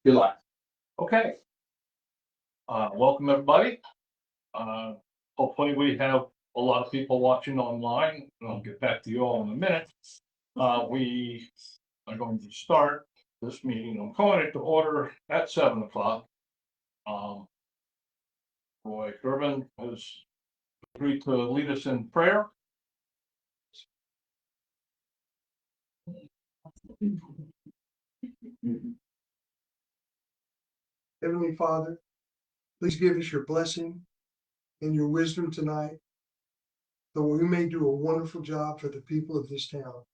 Good luck. Okay. Welcome everybody. Hopefully we have a lot of people watching online. I'll get back to you all in a minute. We are going to start this meeting. I'm calling it to order at 7 o'clock. Roy Gervin has agreed to lead us in prayer. Heavenly Father, please give us your blessing and your wisdom tonight, so we may do a wonderful job for the people of this town.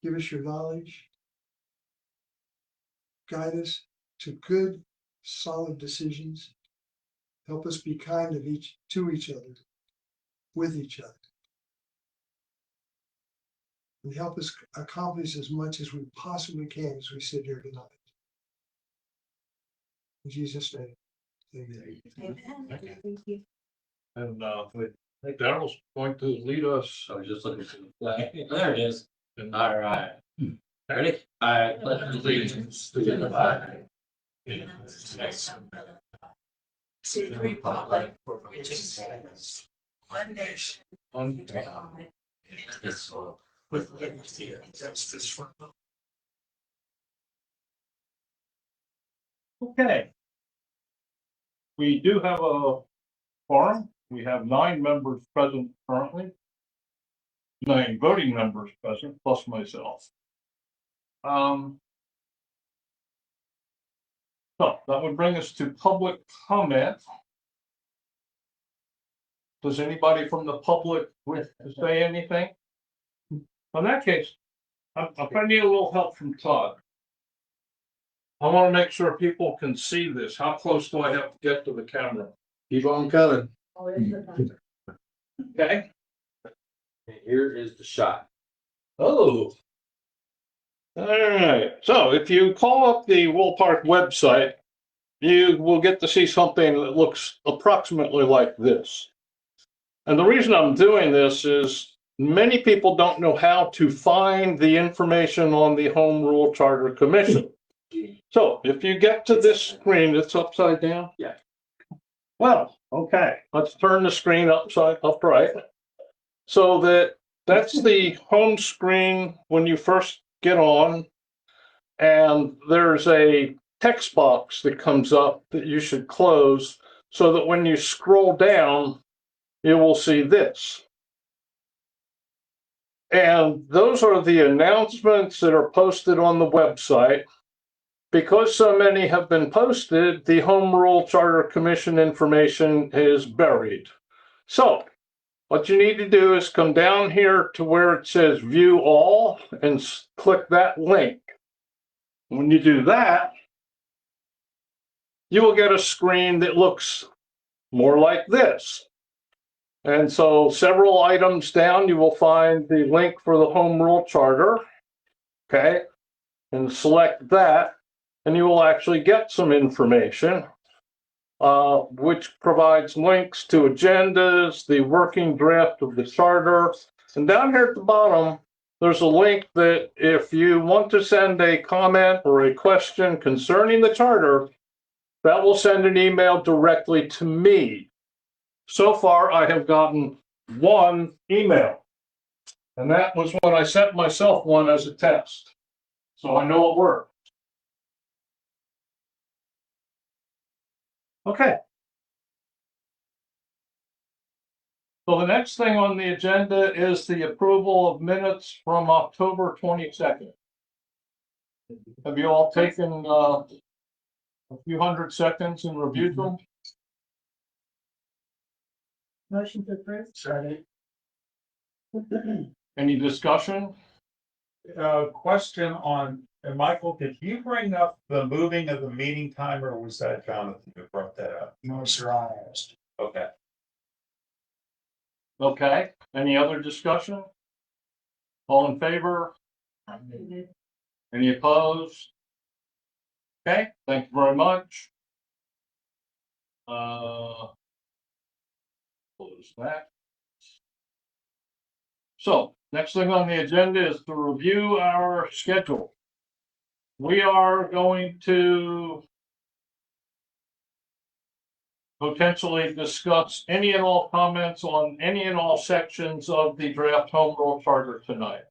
Give us your knowledge, guide us to good, solid decisions. Help us be kind to each other, with each other. And help us accomplish as much as we possibly can as we sit here tonight. In Jesus' name, amen. Amen. Thank you. And I think Daryl's going to lead us. I was just looking for the flag. There it is. All right. Ready? I pledge allegiance to the flag. To the republic for which it stands, one nation, On God, indivisible, with liberty and justice for all. Okay. We do have a quorum. We have 9 members present currently. 9 voting members present, plus myself. So that would bring us to public comment. Does anybody from the public wish to say anything? In that case, I need a little help from Todd. I want to make sure people can see this. How close do I have to get to the camera? Keep on coming. Okay. And here is the shot. Oh. All right. So if you call up the Wool Park website, you will get to see something that looks approximately like this. And the reason I'm doing this is many people don't know how to find the information on the Home Rule Charter Commission. So if you get to this screen, it's upside down. Yeah. Well, okay. Let's turn the screen upright. So that's the home screen when you first get on. And there's a text box that comes up that you should close so that when you scroll down, you will see this. And those are the announcements that are posted on the website. Because so many have been posted, the Home Rule Charter Commission information is buried. So what you need to do is come down here to where it says View All and click that link. When you do that, you will get a screen that looks more like this. And so several items down, you will find the link for the Home Rule Charter. Okay, and select that, and you will actually get some information, which provides links to agendas, the working draft of the charter. And down here at the bottom, there's a link that if you want to send a comment or a question concerning the charter, that will send an email directly to me. So far, I have gotten 1 email, and that was when I sent myself one as a test. So I know it worked. Okay. So the next thing on the agenda is the approval of minutes from October 22nd. Have you all taken a few hundred seconds and reviewed them? Motion to approve. Second. Any discussion? Question on, and Michael, did you bring up the moving of the meeting time, or was that Jonathan who brought that up? No, sir, I asked. Okay. Okay. Any other discussion? All in favor? Any opposed? Okay, thank you very much. Close that. So next thing on the agenda is to review our schedule. we are going to potentially discuss any and all comments on any and all sections of the draft home rule charter tonight.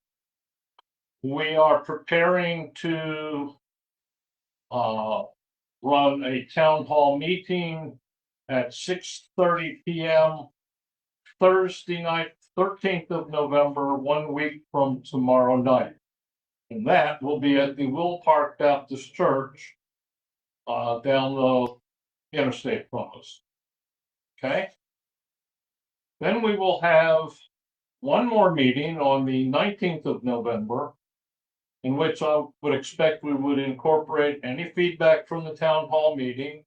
We are preparing to run a town hall meeting at 6:30 p.m. Thursday night, 13th of November, 1 week from tomorrow night. And that will be at the Will Park Baptist Church down the interstate from us. Okay? Then we will have one more meeting on the 19th of November, in which I would expect we would incorporate any feedback from the town hall meeting,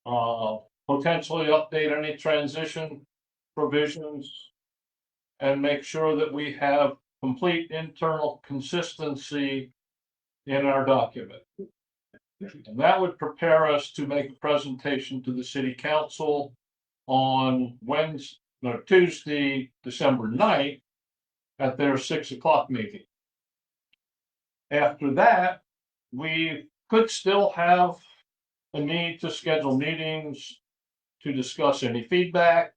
potentially update any transition provisions, and make sure that we have complete internal consistency in our document. And that would prepare us to make a presentation to the city council on Tuesday, December 9th at their 6 o'clock meeting. After that, we could still have a need to schedule meetings to discuss any feedback.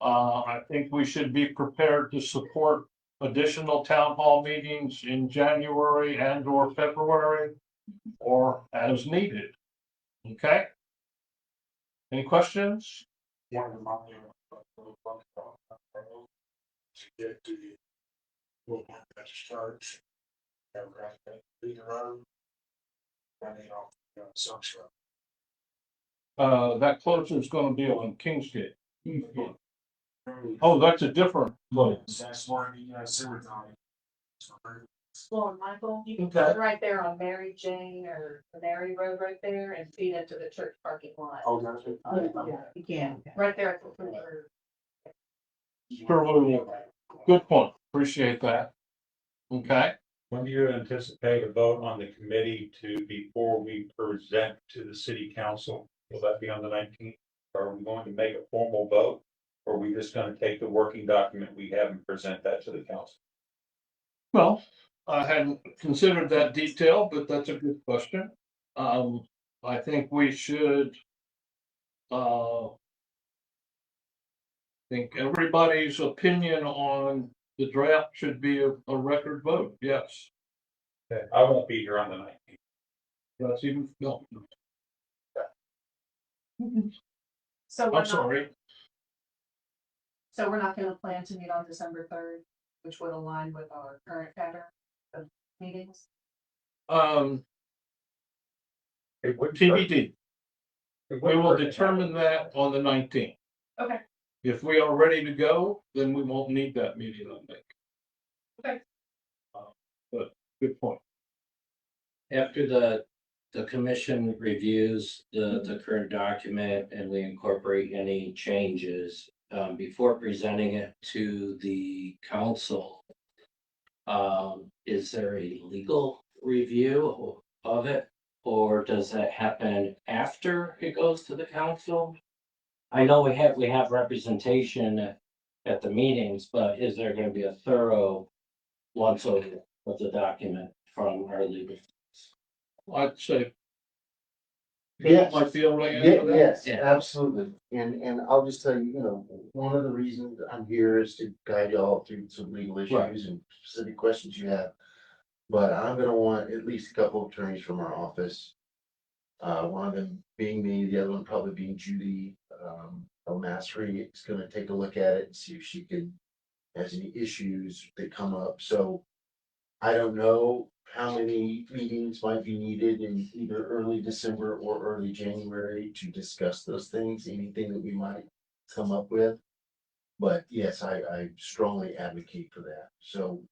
I think we should be prepared to support additional town hall meetings in January and or February, or as needed. Okay? Any questions? That closure is gonna be on Kingsgate. Oh, that's a different place. Well, Michael, you can Okay. put right there on Mary Jane or Mary Road right there and feed into the church parking lot. Yeah, you can, right there at the corner. Sure, we will. Good point. Appreciate that. Okay, When do you anticipate a vote on the committee before we present to the city council? Will that be on the 19th? Are we going to make a formal vote? Or are we just gonna take the working document we have and present that to the council? well, I hadn't considered that detail, but that's a good question. I think we should. Think everybody's opinion on the draft should be a record vote. Yes, I won't be here on the 19th. that's even, no, So I'm sorry. So we're not gonna plan to meet on December 3rd, which would align with our current pattern of meetings? TBD. We will determine that on the 19th. Okay. If we are ready to go, then we won't need that meeting, I think. Okay. But good point. After the commission reviews the current document and we incorporate any changes, before presenting it to the council, is there a legal review of it? Or does that happen after it goes to the council? I know we have representation at the meetings, but is there gonna be a thorough once over of the document from our legal? I'd say. Yes. Might be able to answer that. Yes, Yeah. absolutely. And I'll just tell you, one of the reasons I'm here is to guide y'all through some legal Right. issues and specific questions you have. But I'm gonna want at least a couple of attorneys from our office. One of them being me, the other one probably being Judy, O'Mastery is gonna take a look at it and see if she has any issues that come up. So I don't know how many meetings might be needed in either early December or early January to discuss those things, anything that we might come up with. But yes, I strongly advocate for that. So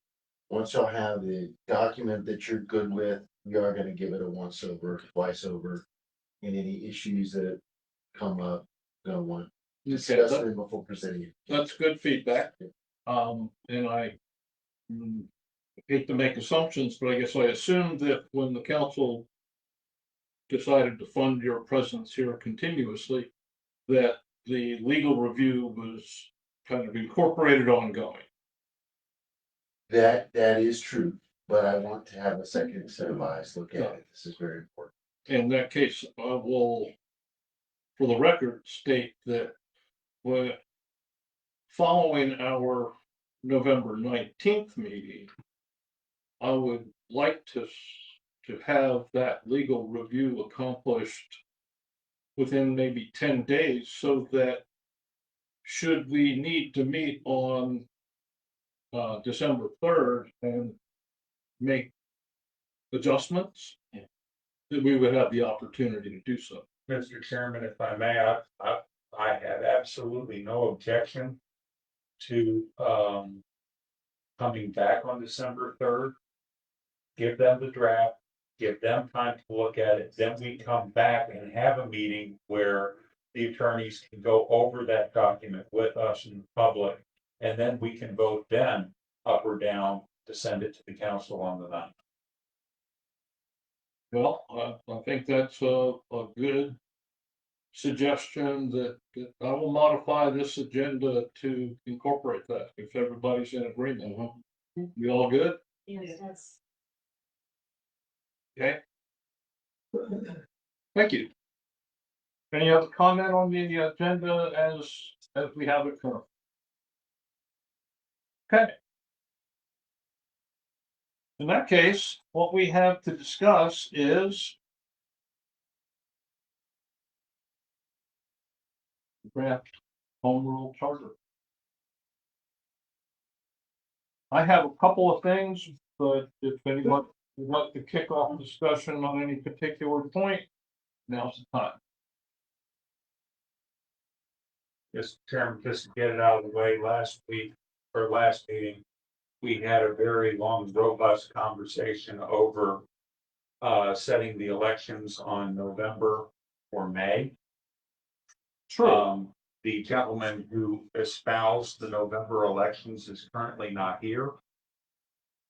once y'all have the document that you're good with, we are gonna give it a once over, twice over. And any issues that come up, gonna want to discuss them before presenting it. That's good feedback. And I hate to make assumptions, but I guess I assumed that when the council decided to fund your presence here continuously, that the legal review was kind of incorporated ongoing. That is true. but I want to have a second set of eyes look at it. This is very important. In that case, I will, for the record, state that when following our November 19th meeting, I would like to have that legal review accomplished within maybe 10 days, so that should we need to meet on December 3rd and make adjustments, Yeah. that we would have the opportunity to do so. Mr. Chairman, if I may, I have absolutely no objection to, coming back on December 3rd. Give them the draft, give them time to look at it, then we come back and have a meeting where the attorneys can go over that document with us in the public. And then we can vote then up or down to send it to the council on the 9th. Well, I think that's a good suggestion that I will modify this agenda to incorporate that, if everybody's in agreement. We all good? Yes. Okay. Thank you. Any other comment on the agenda as we have it current? Okay. In that case, what we have to discuss is draft home rule charter. I have a couple of things, but if anyone would like to kick off discussion on any particular point, now's the time. Mr. Chairman, just to get it out of the way, last week or last meeting, we had a very long, robust conversation over setting the elections on November or May. The gentleman who espoused the November elections is currently not here.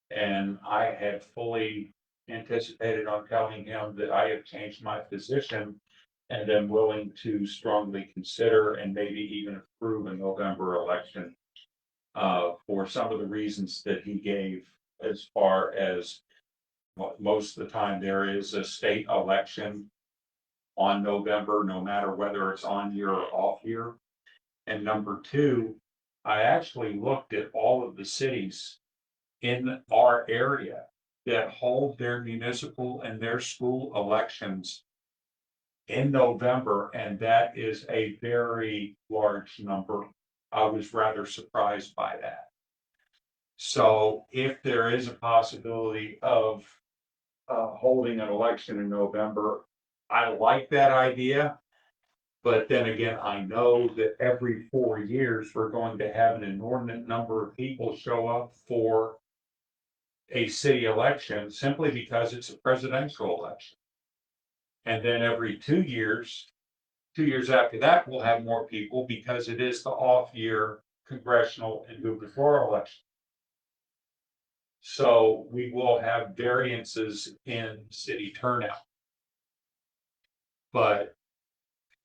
And I had fully anticipated on telling him that I have changed my position and am willing to strongly consider and maybe even approve a November election for some of the reasons that he gave, as far as most of the time there is a state election on November, no matter whether it's on year or off year. And number two, I actually looked at all of the cities in our area that hold their municipal and their school elections in November, and that is a very large number. I was rather surprised by that. So if there is a possibility of holding an election in November, I like that idea. But then again, I know that every 4 years, we're going to have an inordinate number of people show up for a city election simply because it's a presidential election. And then every 2 years, 2 years after that, we'll have more people because it is the off year congressional and gubernatorial election. So we will have variances in city turnout. But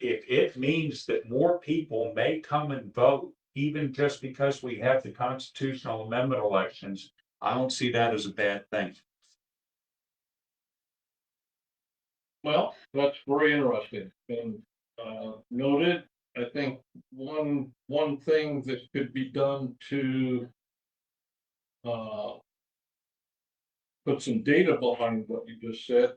if it means that more people may come and vote, even just because we have the constitutional amendment elections, I don't see that as a bad thing. Well, that's very interesting and noted. I think one thing that could be done to put some data behind what you just said.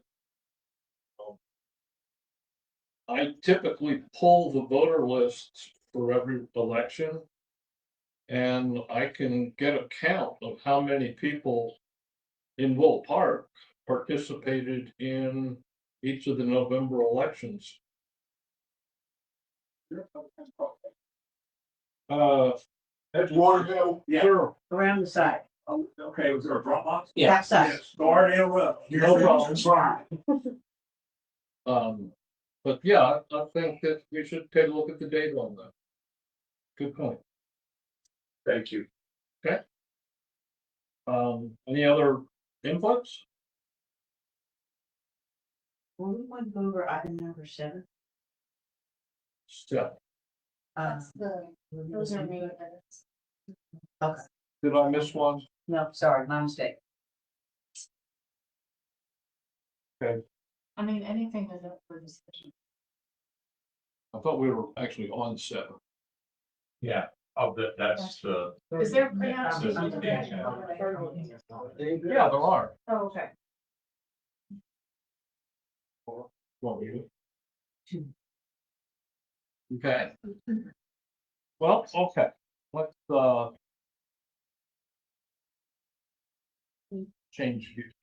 I typically pull the voter lists for every election, and I can get a count of how many people in Willow Park participated in each of the November elections. That's Waterville. Sure. Around the side, Oh, okay, was there a drop box? Yeah. outside. Start interrupt. No problem. Fine. But yeah, I think that we should take a look at the data on that. Good point. Thank you. Any other inputs? Will we want to go over item number 7? Steph, That's those are meeting minutes. Okay, did I miss one? no, sorry, my mistake. I mean, anything is up for discussion. I thought we were actually on 7. Yeah, that's the. Is there pre-app? Yeah, there are. Oh, okay. Well, you. Okay. Well, okay, let's, change gears.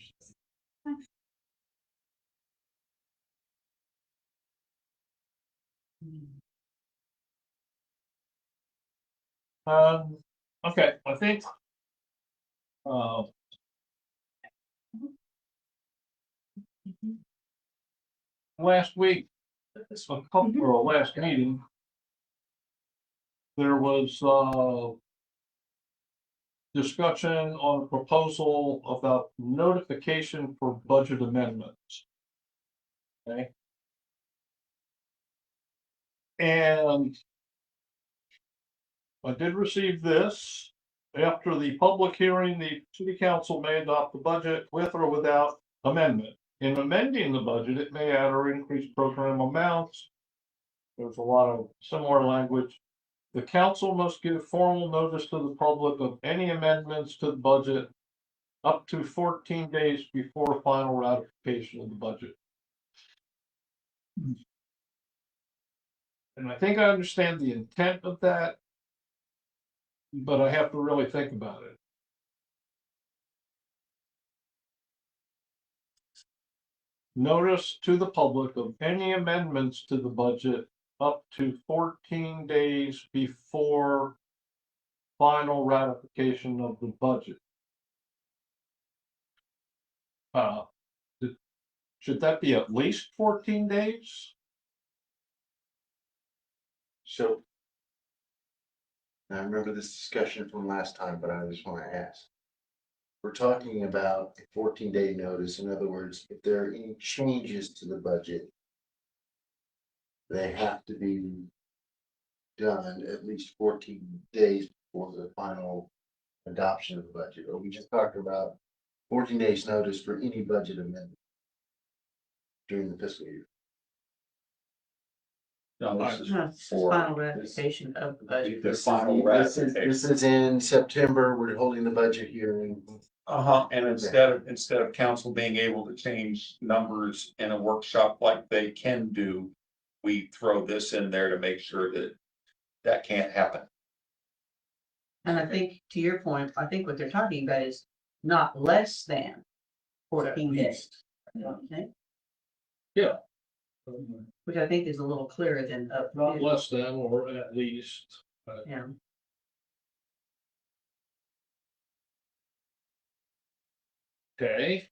Okay, I think. Last week, or last meeting. There was, discussion on a proposal about notification for budget amendments. Okay. And I did receive this. After the public hearing, the city council may adopt the budget with or without amendment. In amending the budget, it may add or increase program amounts. There's a lot of similar language. The council must give formal notice to the public of any amendments to the budget up to 14 days before final ratification of the budget. And I think I understand the intent of that, but I have to really think about it. Notice to the public of any amendments to the budget up to 14 days before final ratification of the budget. Should that be at least 14 days? So. I remember this discussion from last time, but I just want to ask. We're talking about a 14-day notice. In other words, if there are any changes to the budget, they have to be done at least 14 days before the final adoption of the budget. Or we just talked about 14 days notice for any budget amendment during the fiscal year. No, this is No, it's for- final ratification of the budget. The final This ratification. is in September. We're holding the budget hearing. And instead of council being able to change numbers in a workshop like they can do, we throw this in there to make sure that that can't happen. And I think, to your point, I think what they're talking about is not less than 14 days. Okay? Yeah. Which I think is a little clearer than up. Not less than, or at least. Yeah. Okay.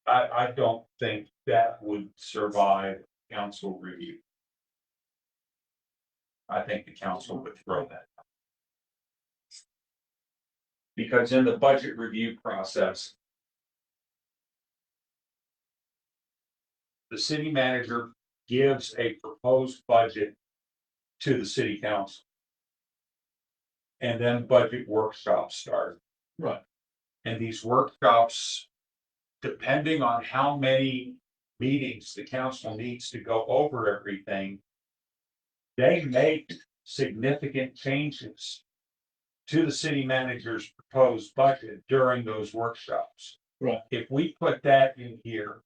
I don't think that would survive council review. I think the council would throw that. Because in the budget review process, the city manager gives a proposed budget to the city council. And then budget workshops start. Right. And these workshops, depending on how many meetings the council needs to go over everything, they make significant changes to the city manager's proposed budget during those workshops. Right. If we put that in here,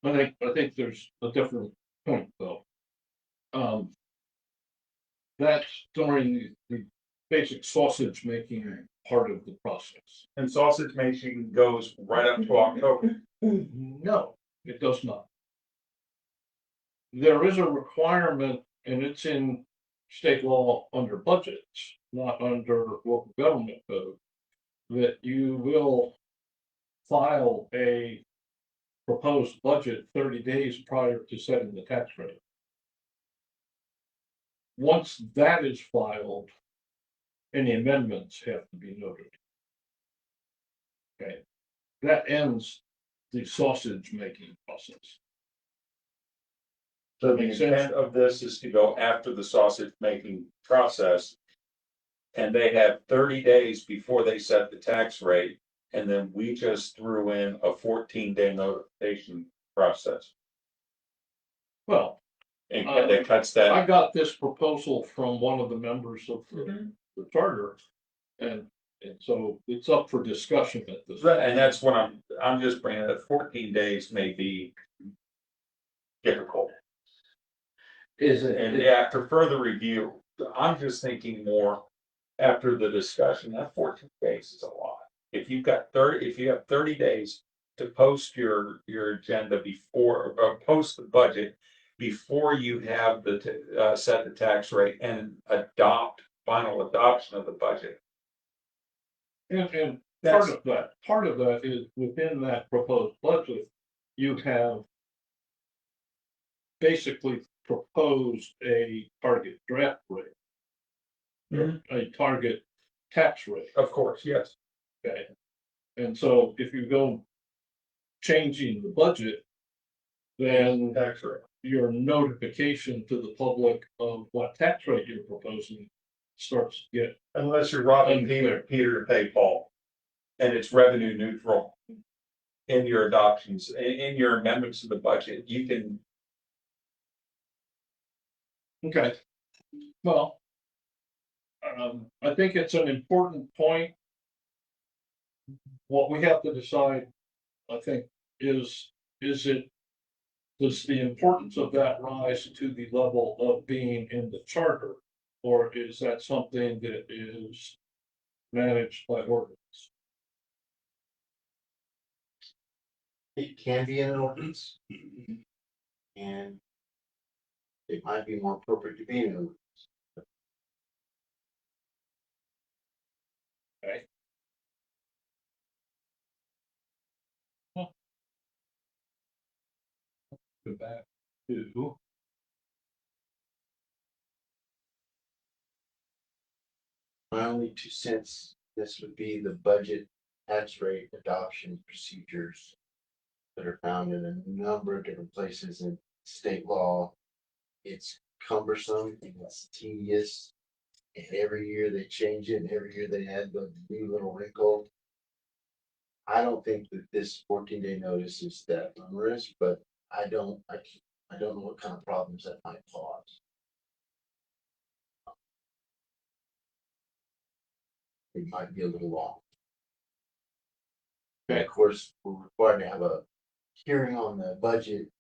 I think there's a different point though. That's during the basic sausage making part of the process. and sausage making goes right up to October. No, it does not. There is a requirement, and it's in state law under budgets, not under local government code, that you will file a proposed budget 30 days prior to setting the tax rate. Once that is filed, any amendments have to be noted. Okay, that ends the sausage making process. So the Makes sense. intent of this is to go after the sausage making process. And they have 30 days before they set the tax rate and then we just threw in a 14-day notification process. Well, And that cuts that. I got this proposal from one of the members of the charter. And so it's up for discussion at this. And that's what I'm just bringing that 14 days may be difficult. Is And it, after further review, I'm just thinking more after the discussion, that 14 days is a lot. If you have 30 days to post your agenda before, or post the budget before you have set the tax rate and final adoption of the budget. And That's, part of that is within that proposed budget, you have basically proposed a target draft rate. Or a target tax rate, of course, yes. okay? And so if you go changing the budget, then Tax rate. your notification to the public of what tax rate you're proposing starts to get. Unless you're robbing Unclear. Peter to pay Paul. And it's revenue neutral. In your adoptions, in your amendments to the budget, you can. Okay, well, I think it's an important point. What we have to decide, I think, does the importance of that rise to the level of being in the charter? Or is that something that is managed by ordinance? It can be in an ordinance. And it might be more appropriate to be in an ordinance. Okay. Go back to. My only 2 cents, this would be the budget tax rate adoption procedures that are found in a number of different places in state law. It's cumbersome and it's tedious. And every year they change it and every year they add the new little wrinkle. I don't think that this 14-day notice is that onerous, but I don't know what kind of problems that might cause. It might be a little long. And of course, we're required to have a hearing on the budget.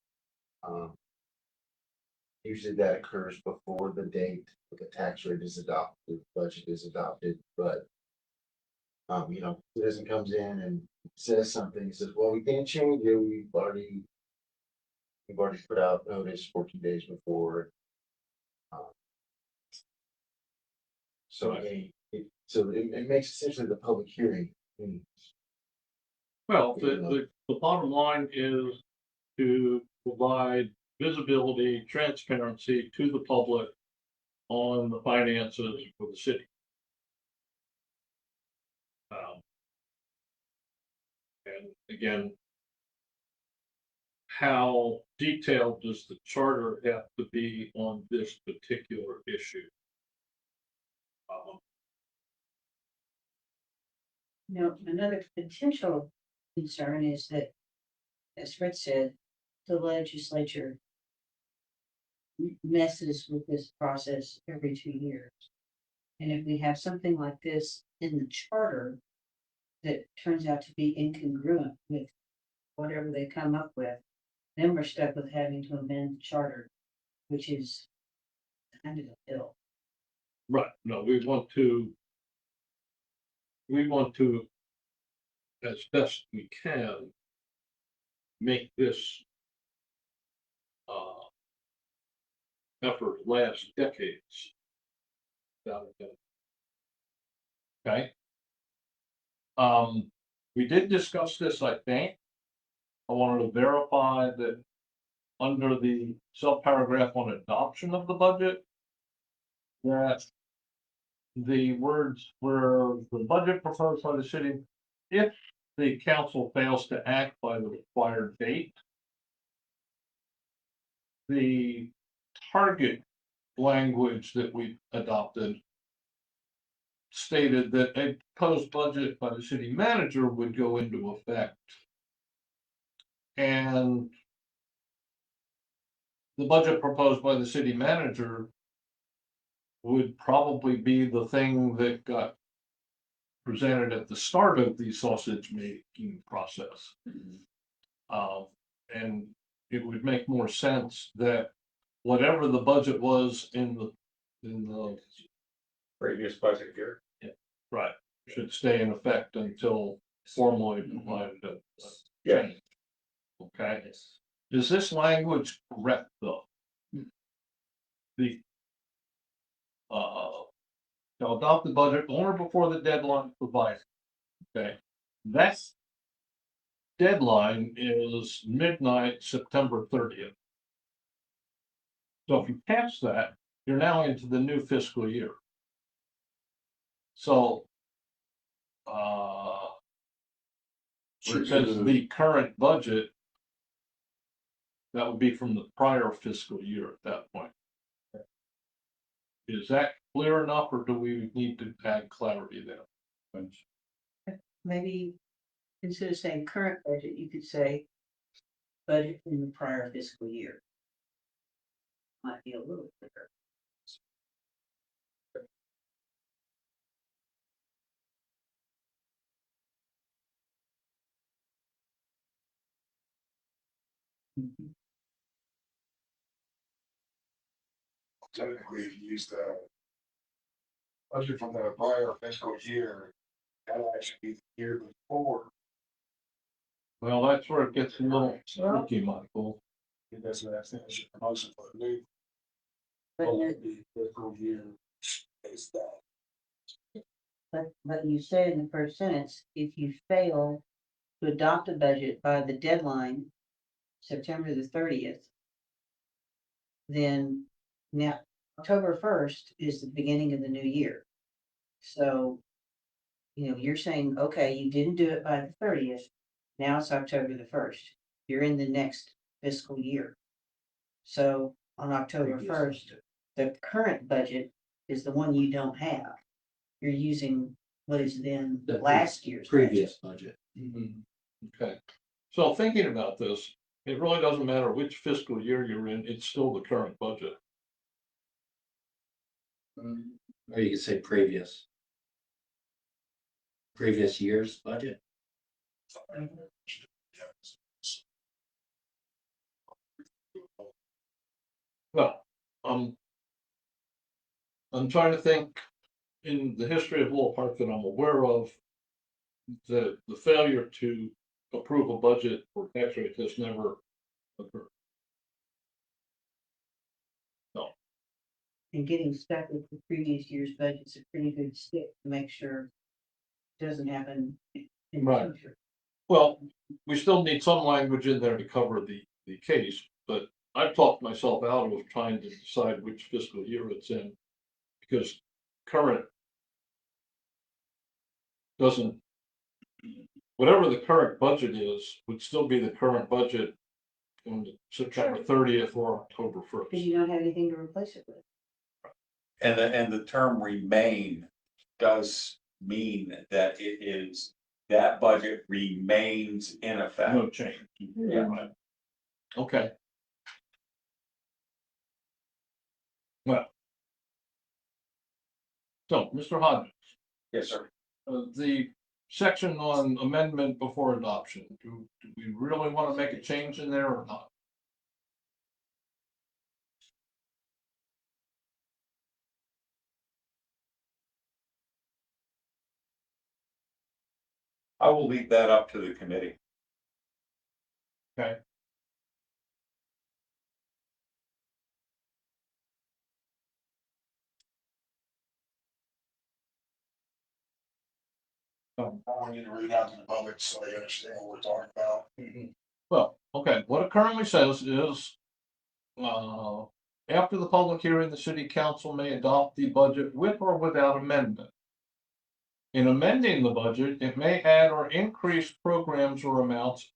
Usually that occurs before the date that the tax rate is adopted, the budget is adopted, but citizen comes in and says something, says, well, we can't change it, we've already put out notice 14 days before. So it makes essentially the public hearing. Well, the bottom line is to provide visibility, transparency to the public on the finances for the city. And again, how detailed does the charter have to be on this particular issue? Another potential concern is that, as Fred said, the legislature messes with this process every 2 years. And if we have something like this in the charter that turns out to be incongruent with whatever they come up with, then we're stuck with having to amend the charter, which is kind of a bill. Right, no, we want to, as best we can, make this effort last decades. Without a doubt. Okay. We did discuss this, I think. I wanted to verify that under the subparagraph on adoption of the budget, that the words were the budget proposed by the city, if the council fails to act by the required date, the target language that we adopted stated that a proposed budget by the city manager would go into effect. And the budget proposed by the city manager would probably be the thing that got presented at the start of the sausage making process. And it would make more sense that whatever the budget was in the Previous budget year. right, should stay in effect until formally provided. Yeah. Okay, is this language correct though? The shall adopt the budget on or before the deadline provided. Okay, that's deadline is midnight, September 30th. So if you pass that, you're now into the new fiscal year. So, it says the current budget, that would be from the prior fiscal year at that point. Is that clear enough, or do we need to add clarity there? Maybe instead of saying current budget, you could say budget in the prior fiscal year. Might be a little clearer. Technically, if you use the budget from the prior fiscal year, that'll actually be the year before. Well, that's where it gets a little tricky, Michael. It doesn't have to finish the promotion for the new. But Fiscal year is that. but you say in the first sentence, if you fail to adopt a budget by the deadline, September the 30th, then now October 1st is the beginning of the new year. So, you're saying, okay, you didn't do it by the 30th. Now it's October the 1st. You're in the next fiscal year. So on October 1st, the current budget is the one you don't have. You're using what is then The last year's Previous budget. Okay, so thinking about this, it really doesn't matter which fiscal year you're in, it's still the current budget. Or you could say previous. Previous year's budget. Well, I'm trying to think in the history of Little Park that I'm aware of, the failure to approve a budget for tax rate has never occurred. And getting stuck with the previous year's budget's a pretty good stick to make sure it doesn't happen in the Right. future. Well, we still need some language in there to cover the case, but I've talked myself out of trying to decide which fiscal year it's in. Because current doesn't, whatever the current budget is, would still be the current budget on September 30th or October 1st. Because you don't have anything to replace it with. And the term remain does mean that it is, that budget remains in effect. No change. Yeah. Okay. Well. So, Mr. Hodges, Yes, sir. the section on amendment before adoption, do we really want to make a change in there or not? I will leave that up to the committee. Okay. I want you to read out to the public so they understand what we're talking about. Well, okay, what it currently says is, after the public hearing, the city council may adopt the budget with or without amendment. In amending the budget, it may add or increase programs or amounts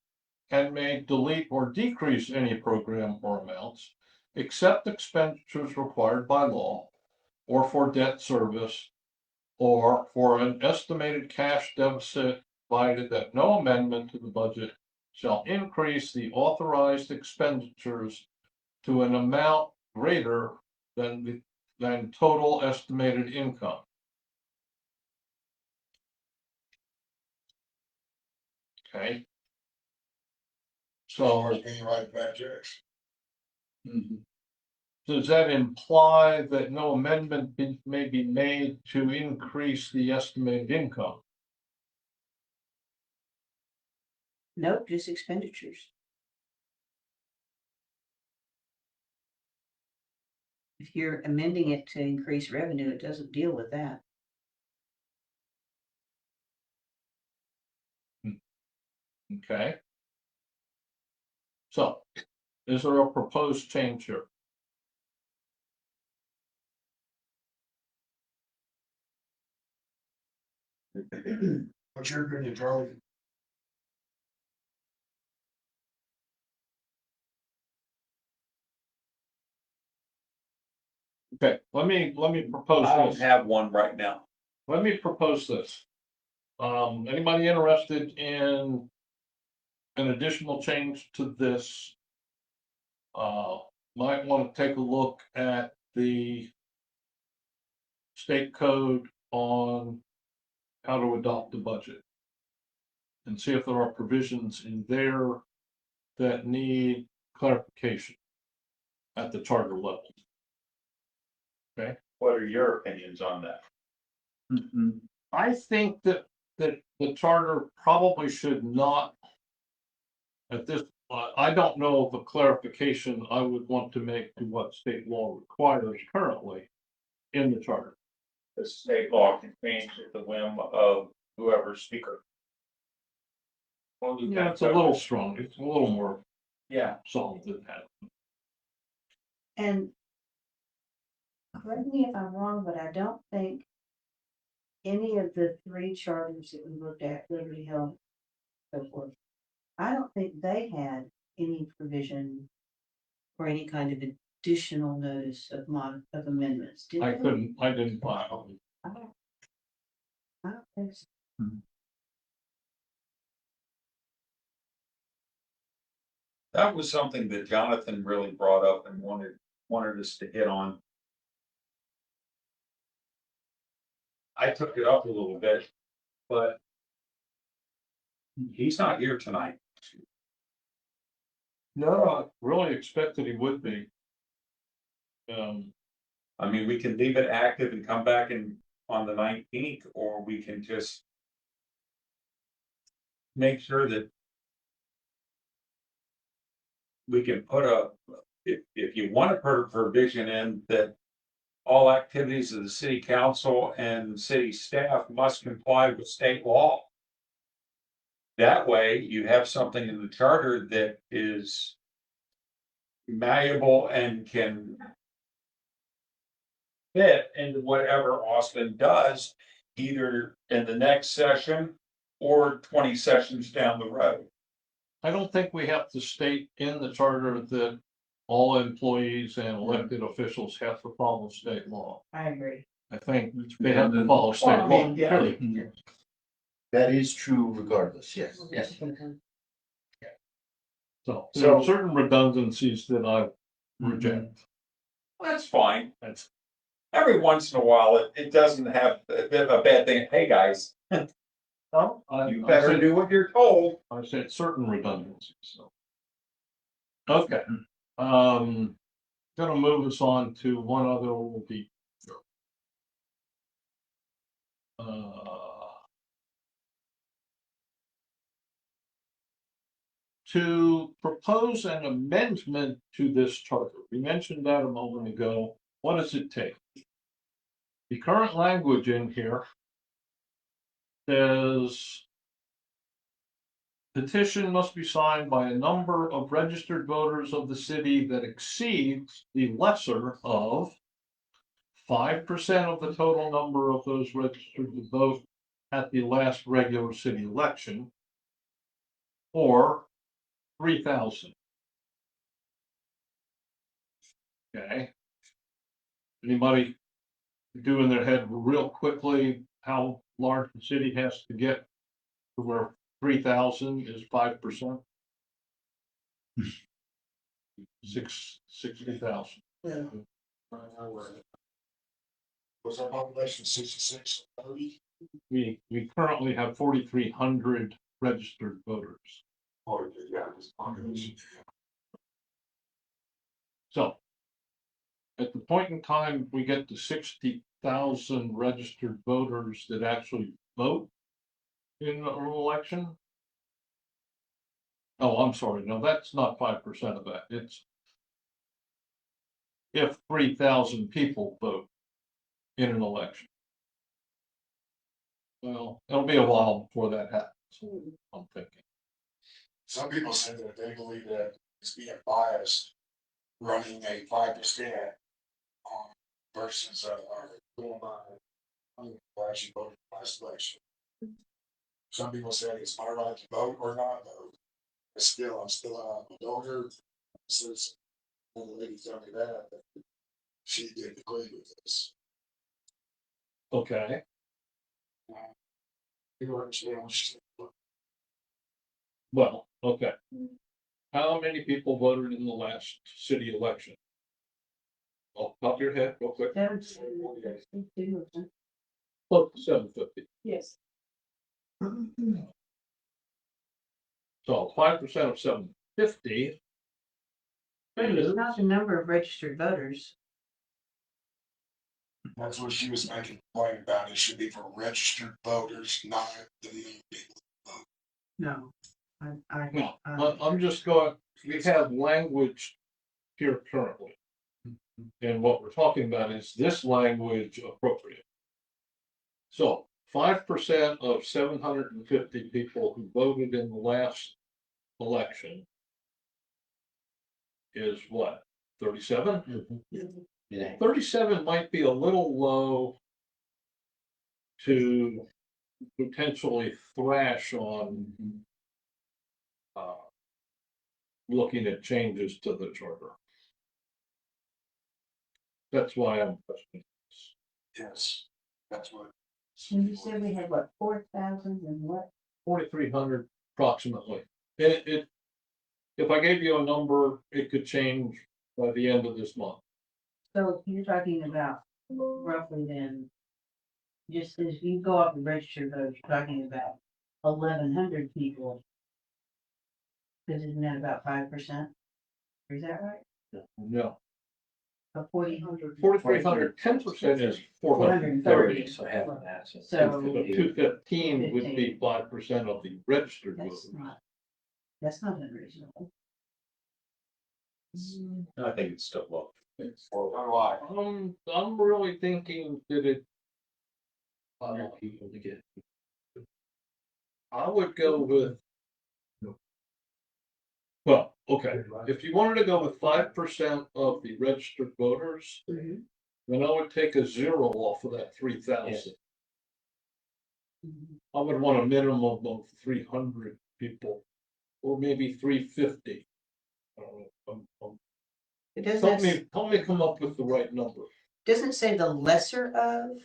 and may delete or decrease any program or amounts, except expenditures required by law or for debt service or for an estimated cash deficit, provided that no amendment to the budget shall increase the authorized expenditures to an amount greater than total estimated income. Okay. So, Can you write back checks? does that imply that no amendment may be made to increase the estimated income? Nope, just expenditures. If you're amending it to increase revenue, it doesn't deal with that. Okay. So, is there a proposed change here? What's your opinion, Charlie? Okay, let me propose I don't this. have one right now. Let me propose this. Anybody interested in an additional change to this? Might want to take a look at the state code on how to adopt the budget. And see if there are provisions in there that need clarification at the charter level. What are your opinions on that? I think that the charter probably should not. At this, I don't know of a clarification I would want to make to what state law requires currently in the charter. The state law can change at the whim of whoever's speaker. Yeah, it's a little strong. It's a little more Yeah, solid than that. And correct me if I'm wrong, but I don't think any of the three charters that we looked at, Liberty Hill, so forth, I don't think they had any provision or any kind of additional notice of amendments, did I they? didn't file. I don't think so. that was something that Jonathan really brought up and wanted us to hit on. I took it up a little bit, but he's not here tonight. No, I really expected he would be. I mean, we can leave it active and come back on the 19th, or we can just make sure that we can put if you want to put a provision in that all activities of the city council and city staff must comply with state law. That way you have something in the charter that is malleable and can fit into whatever Austin does, either in the next session or 20 sessions down the road. I don't think we have to state in the charter that all employees and elected officials have to follow state law. I agree. I think they have to follow state law. That is true regardless, yes. Yes. So there are certain redundancies that I reject. That's fine. That's, Every once in a while, it doesn't have a bit of a bad thing. Hey, guys, you better do what you're told. I said certain redundancies, so. Okay, gonna move us on to one other little deep. To propose an amendment to this charter, we mentioned that a moment ago. What does it take? The current language in here says petition must be signed by a number of registered voters of the city that exceeds the lesser of 5% of the total number of those registered to vote at the last regular city election, or 3,000. Okay. Anybody do in their head real quickly how large the city has to get to where 3,000 is 5%. 60,000. Yeah. Was our population 66, 30? We currently have 4,300 registered voters. Or, yeah, this population. So at the point in time, we get to 60,000 registered voters that actually vote in an election. Oh, I'm sorry. No, that's not 5% of that. It's if 3,000 people vote in an election. Well, it'll be a while before that happens, I'm thinking. Some people say that they believe that it's being biased, running a 5% versus going by who actually voted last election. Some people say it's my right to vote or not vote. But still, I'm still a voter. Since the lady told me that she didn't agree with this. Okay, You don't understand what she's saying. well, okay. How many people voted in the last city election? Off the top of your head, real quick. 762 or something. Close to 750. Yes. So 5% of 750. It's not the number of registered voters. That's what she was making a point about. It should be for registered voters, not the new people. No. No, I'm just going, we have language here currently. And what we're talking about is this language appropriate. So 5% of 750 people who voted in the last election is what, 37? Yeah. 37 might be a little low to potentially thrash on looking at changes to the charter. That's why I'm questioning this. Yes, that's what. And you said we had what, 4,000 and what? 4,300 approximately. If I gave you a number, it could change by the end of this month. So you're talking about roughly then, just as you go up and register voters, you're talking about 1,100 people. Because isn't that about 5%? Is that right? No, Or 4,000? 4,300, 10% is 430. 430. So half of that. So So- So 215 would be 5% of the registered voters. That's not unreasonable. I think it's still low. I'm really thinking that it, Other people to get. I would go with. Well, okay, if you wanted to go with 5% of the registered voters, Mhm. then I would take a zero off of that 3,000. I would want a minimum of 300 people, or maybe 350. I don't know. It Help me come up with the right number. doesn't say the lesser of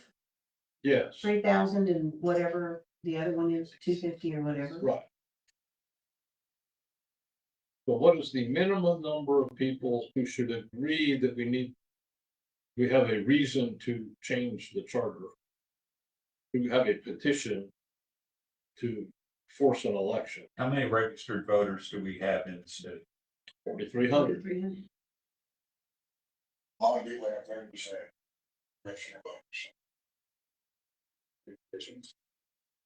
Yes, 3,000 and whatever the other one is, 250 or whatever. right. So what is the minimum number of people who should agree that we have a reason to change the charter? We have a petition to force an election, How many registered voters do we have in the city? 4,300. 300. A lot of people have 30% registered voters.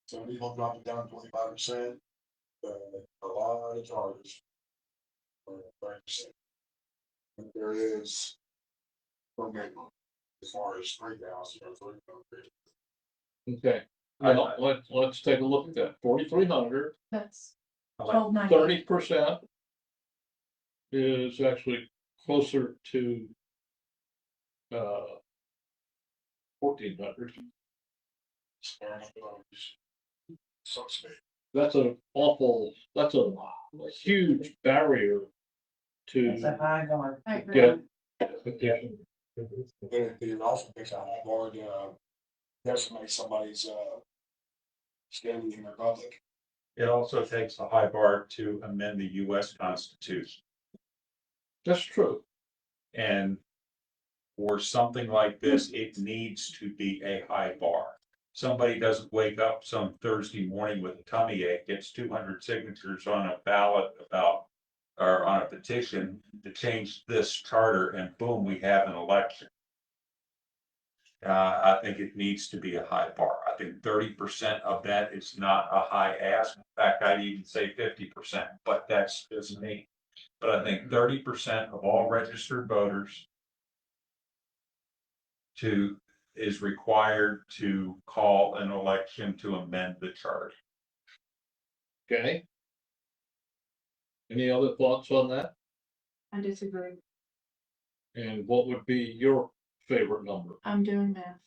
Some people drop it down 25%, but a lot of charters. 30%. There is. Okay, as far as 3,000 or 3,000. Okay, well, let's take a look at that. 4,300, That's I like 1290. 30% is actually closer to 1,400. So to speak. That's a huge barrier That's a to high bar. I agree. get a petition. But it also makes a high bar to decimate somebody's standing in the public. It also takes a high bar to amend the US Constitution. That's true. And for something like this, it needs to be a high bar. Somebody doesn't wake up some Thursday morning with a tummy ache, gets 200 signatures on a ballot about, or on a petition to change this charter, and boom, we have an election. I think it needs to be a high bar. I think 30% of that is not a high ask. In fact, I'd even say 50%, but that's just me. But I think 30% of all registered voters is required to call an election to amend the charter. Okay. Any other thoughts on that? I disagree. And what would be your favorite number? I'm doing math.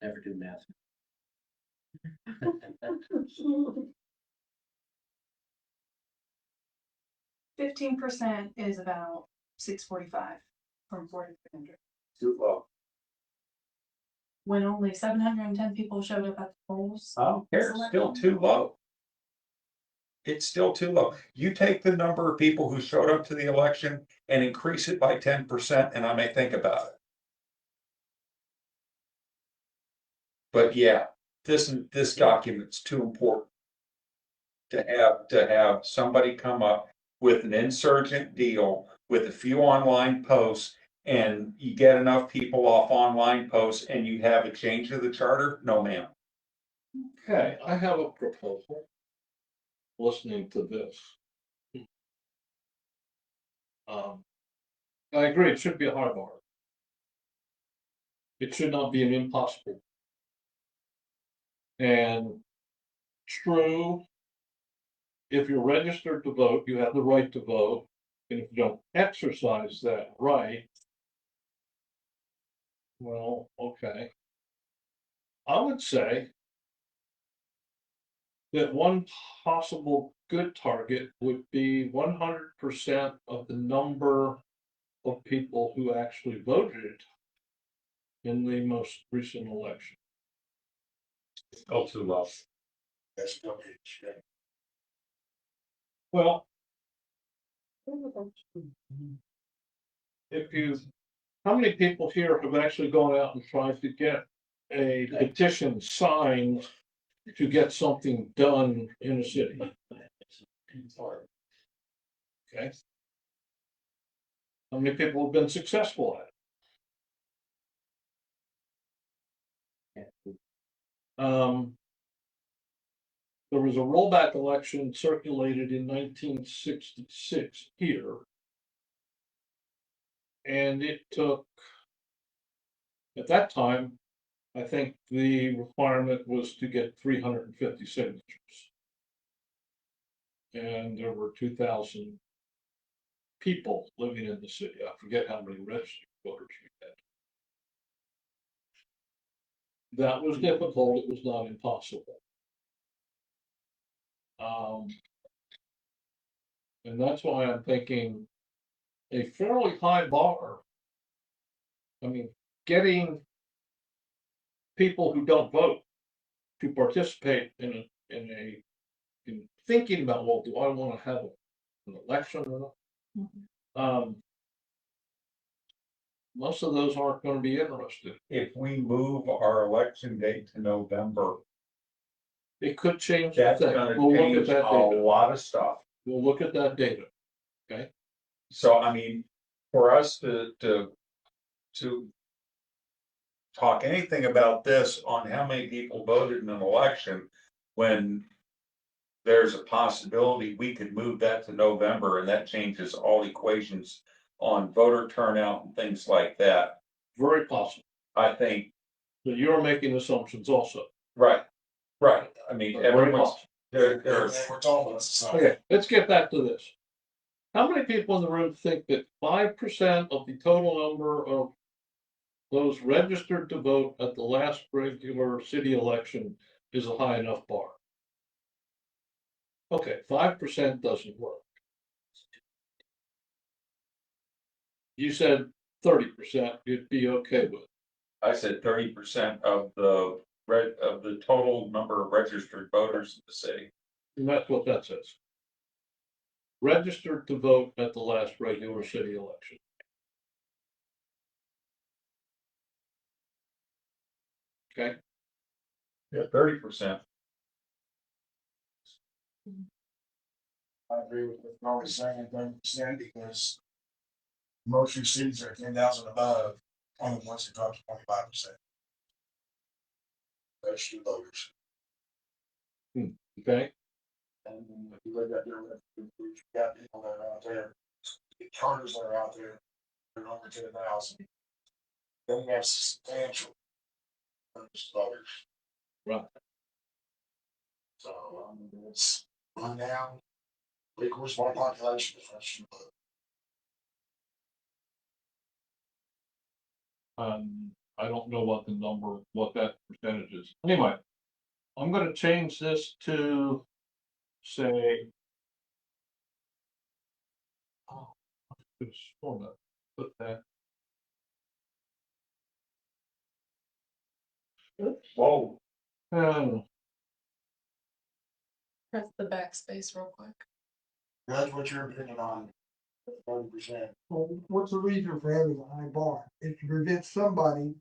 Never do math. 15% is about 645 from 4,300. Too low. When only 710 people showed up at the polls. I don't care, it's still too low. It's still too low. You take the number of people who showed up to the election and increase it by 10%, and I may think about it. But yeah, this document's too important to have somebody come up with an insurgent deal with a few online posts, and you get enough people off online posts and you have a change of the charter? No, ma'am. Okay, I have a proposal. Listening to this. I agree, it should be a high bar. It should not be an impossible. And true, if you're registered to vote, you have the right to vote. And if you don't exercise that right, well, okay. I would say that one possible good target would be 100% of the number of people who actually voted in the most recent election. Still too low. That's still be straight. Well, how many people here have actually gone out and tried to get a petition signed to get something done in a city? Okay. How many people have been successful at it? There was a rollback election circulated in 1966 here. And it took, at that time, I think the requirement was to get 350 signatures. And there were 2,000 people living in the city. I forget how many registered voters we had. That was difficult. It was not impossible. And that's why I'm thinking a fairly high bar. I mean, getting people who don't vote to participate in thinking about, well, do I want to have an election or not? Most of those aren't going to be interested. If we move our election date to November, It could change. that's the thing. gonna We'll look at change that a data. lot of stuff. We'll look at that data. Okay. So, I mean, for us to talk anything about this on how many people voted in an election, when there's a possibility we could move that to November, and that changes all equations on voter turnout and things like that. Very possible. I think, But you're making assumptions also. right. I mean, Very everyone's, possible. there's, We're talking about society. Okay, let's get back to this. How many people in the room think that 5% of the total number of those registered to vote at the last regular city election is a high enough bar? Okay, 5% doesn't work. You said 30% you'd be okay with. I said 30% of the of the total number of registered voters in the city. And that's what that says. Registered to vote at the last regular city election. Okay, Yeah, 30%. I agree with what Mark was saying, 30%, because most of your cities are 10,000 above, only ones that talk to 25%. Registered voters. okay, And if you look at you got people that are out there, charters that are out there, they're over 10,000. Then you have substantial registered voters. right. So, it's run down, 3/4 of our population is registered voters. I don't know what the number, what that percentage is. Anyway, I'm gonna change this to say. Oh, it's sort of put that. Whoa. Press the backspace real quick. That's what your opinion on 30%. Well, what's the reason for having a high bar? It's to prevent somebody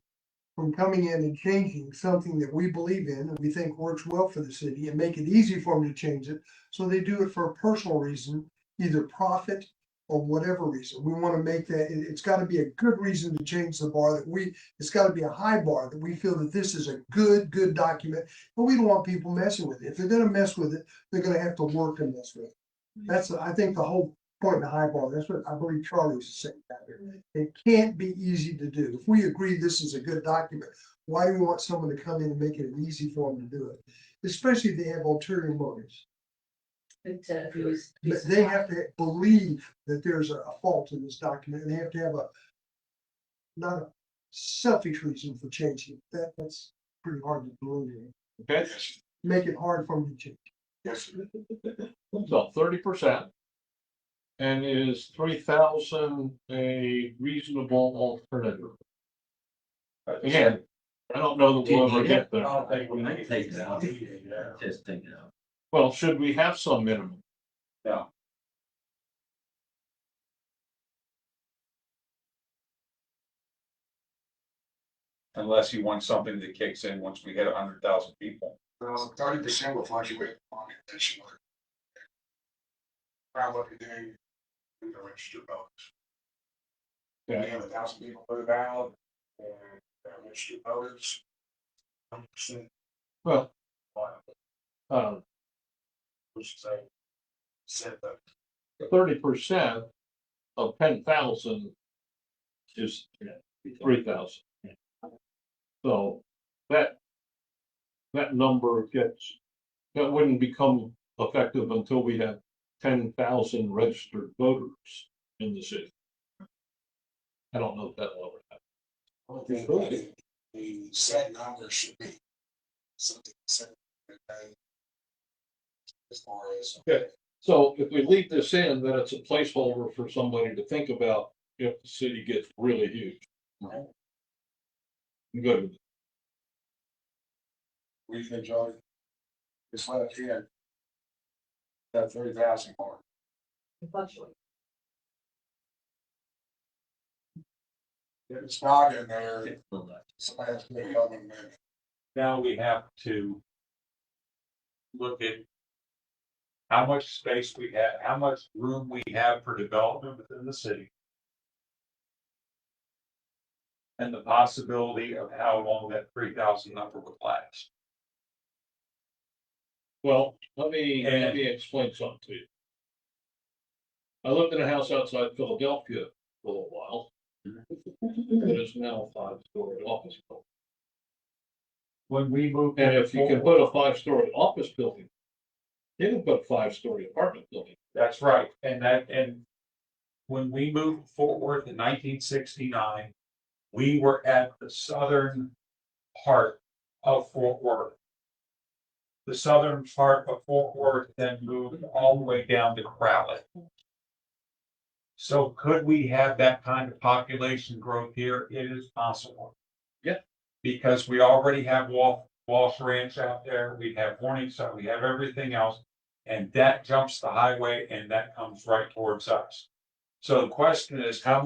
from coming in and changing something that we believe in and we think works well for the city and make it easy for them to change it. So they do it for a personal reason, either profit or whatever reason. We want to make that, it's got to be a good reason to change the bar it's got to be a high bar that we feel that this is a good document, but we don't want people messing with it. If they're going to mess with it, they're going to have to work and mess with it. That's, I think, the whole point in the high bar. That's what I believe Charlie was saying out here. It can't be easy to do. If we agree this is a good document, why do we want someone to come in and make it easy for them to do it? Especially if they have ulterior motives. But they have to believe that there's a fault in this document, and they have to have not a selfish reason for changing it. That's pretty hard to believe. Okay, Make it hard for them to change. Yes, so 30%. And is 3,000 a reasonable alternative? Again, I don't know that we'll ever get there. I don't think we I need take to it out. Yeah. Just take it out. Well, should we have some minimum? No. Unless you want something that kicks in once we hit 100,000 people. 30% will fluctuate on convention. Around what you do in the registered voters. We Okay, have 1,000 people vote out, and registered voters. 100%. well, Which say, said that 30% of 10,000 is 3,000. So that number that wouldn't become effective until we have 10,000 registered voters in the city. I don't know if that will ever happen. the set number should be something set. As far as. Okay. So if we leave this in, then it's a placeholder for somebody to think about if the city gets really huge. Good. What do you think, Johnny? It's left in. That 30,000 mark. If it's not in there, somebody has to make a amendment. Now we have to look at how much space we have, how much room we have for development within the city. And the possibility of how long that 3,000 number would last. Well, let me explain something to you. I lived in a house outside Philadelphia for a little while. It is now a 5-story office building. When we moved. And if you can put a 5-story office building, you can put a 5-story apartment building. That's right, and when we moved to Fort Worth in 1969, we were at the southern part of Fort Worth. The southern part of Fort Worth then moved all the way down to Crowley. So could we have that kind of population growth here? It is possible. Yeah. Because we already have Walsh Ranch out there, we have Morningside, we have everything else. And that jumps the highway and that comes right towards us. So the question is, how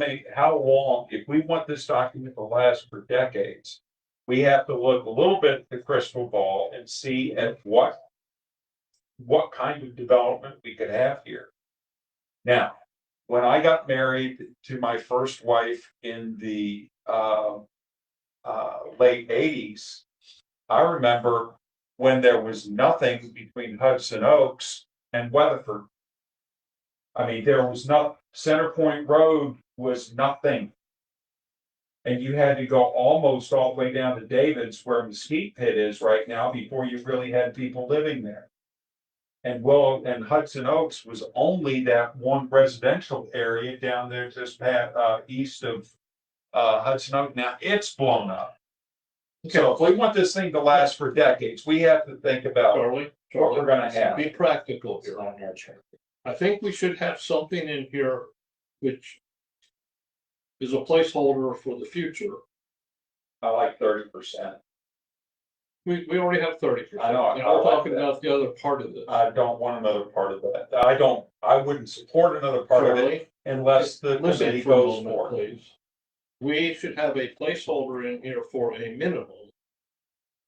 long, if we want this document to last for decades, we have to look a little bit at the crystal ball and see at what kind of development we could have here. Now, when I got married to my first wife in the late '80s, I remember when there was nothing between Hudson Oaks and Weatherford. I mean, there was Center Point Road was nothing. And you had to go almost all the way down to David's where Mesquite Pit is right now before you really had people living there. And Hudson Oaks was only that one residential area down there just east of Hudson Oaks. Now it's blown up. So if we want this thing to last for decades, we have to think about Charlie, what we're gonna have. be practical It's here. not nurture. I think we should have something in here which is a placeholder for the future. I like 30%. We already have 30%. I know, And I we're like talking that. about the other part of this. I don't want another part of that. I wouldn't support another part of it Charlie, unless the listen committee for a goes moment, for it. please. We should have a placeholder in here for a minimum.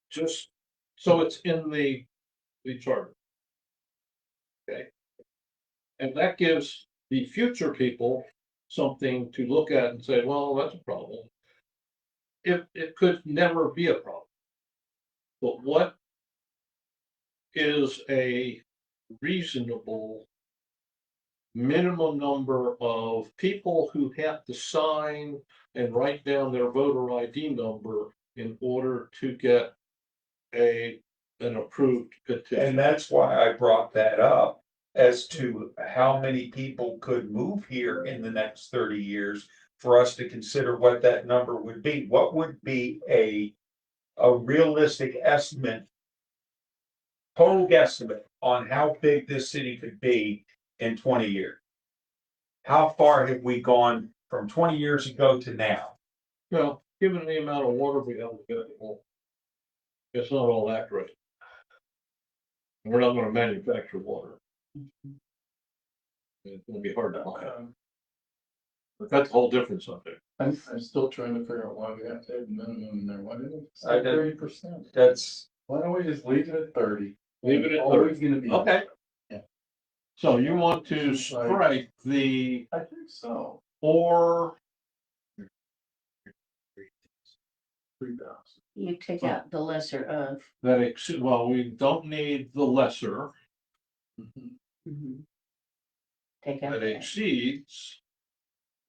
Just so it's in the charter. Okay. And that gives the future people something to look at and say, well, that's a problem. It could never be a problem. But what is a reasonable minimum number of people who have to sign and write down their voter ID number in order to get an approved petition? And that's why I brought that up as to how many people could move here in the next 30 years for us to consider what that number would be. What would be a realistic estimate, total guesstimate on how big this city could be in 20 years? How far have we gone from 20 years ago to now? Well, given the amount of water we have available, it's not all that great. We're not gonna manufacture water. It's gonna be hard to find. But that's a whole different subject. I'm still trying to figure out why we have to have a minimum in there. Why didn't it I say did- 30%? That's, Why don't we just leave it at 30? Leave it at Always gonna be. Okay. Yeah. So you want to Seems like- strike the I think so. or 3,000. You take out the lesser of. well, we don't need the lesser Mhm. Take out that that. exceeds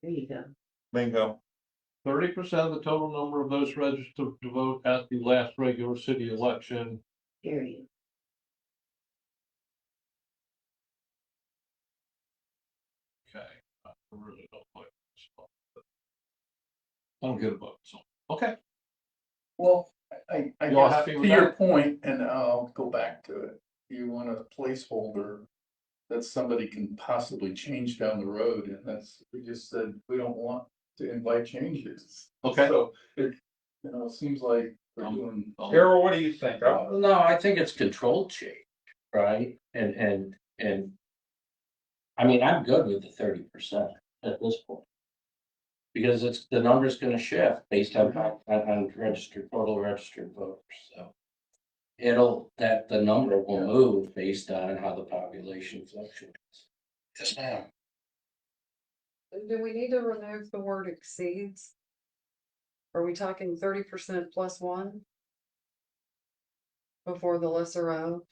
There you go. bingo. 30% of the total number of those registered to vote at the last regular city election. Period. Okay. I really don't like this one, but I don't get a vote, so, okay. Well, I You all guess happy to with your that? point, and I'll go back to it. You want a placeholder that somebody can possibly change down the road, and we just said, we don't want to invite changes. Okay. So it, seems like we're doing. Carol, what do you think? No, I think it's controlled change, right? And I mean, I'm good with the 30% at this point. Because the number's gonna shift based on total registered voters, so. The number will move based on how the population fluctuates. Yes, ma'am. Do we need to remove the word exceeds? Are we talking 30% plus one? Before the lesser of?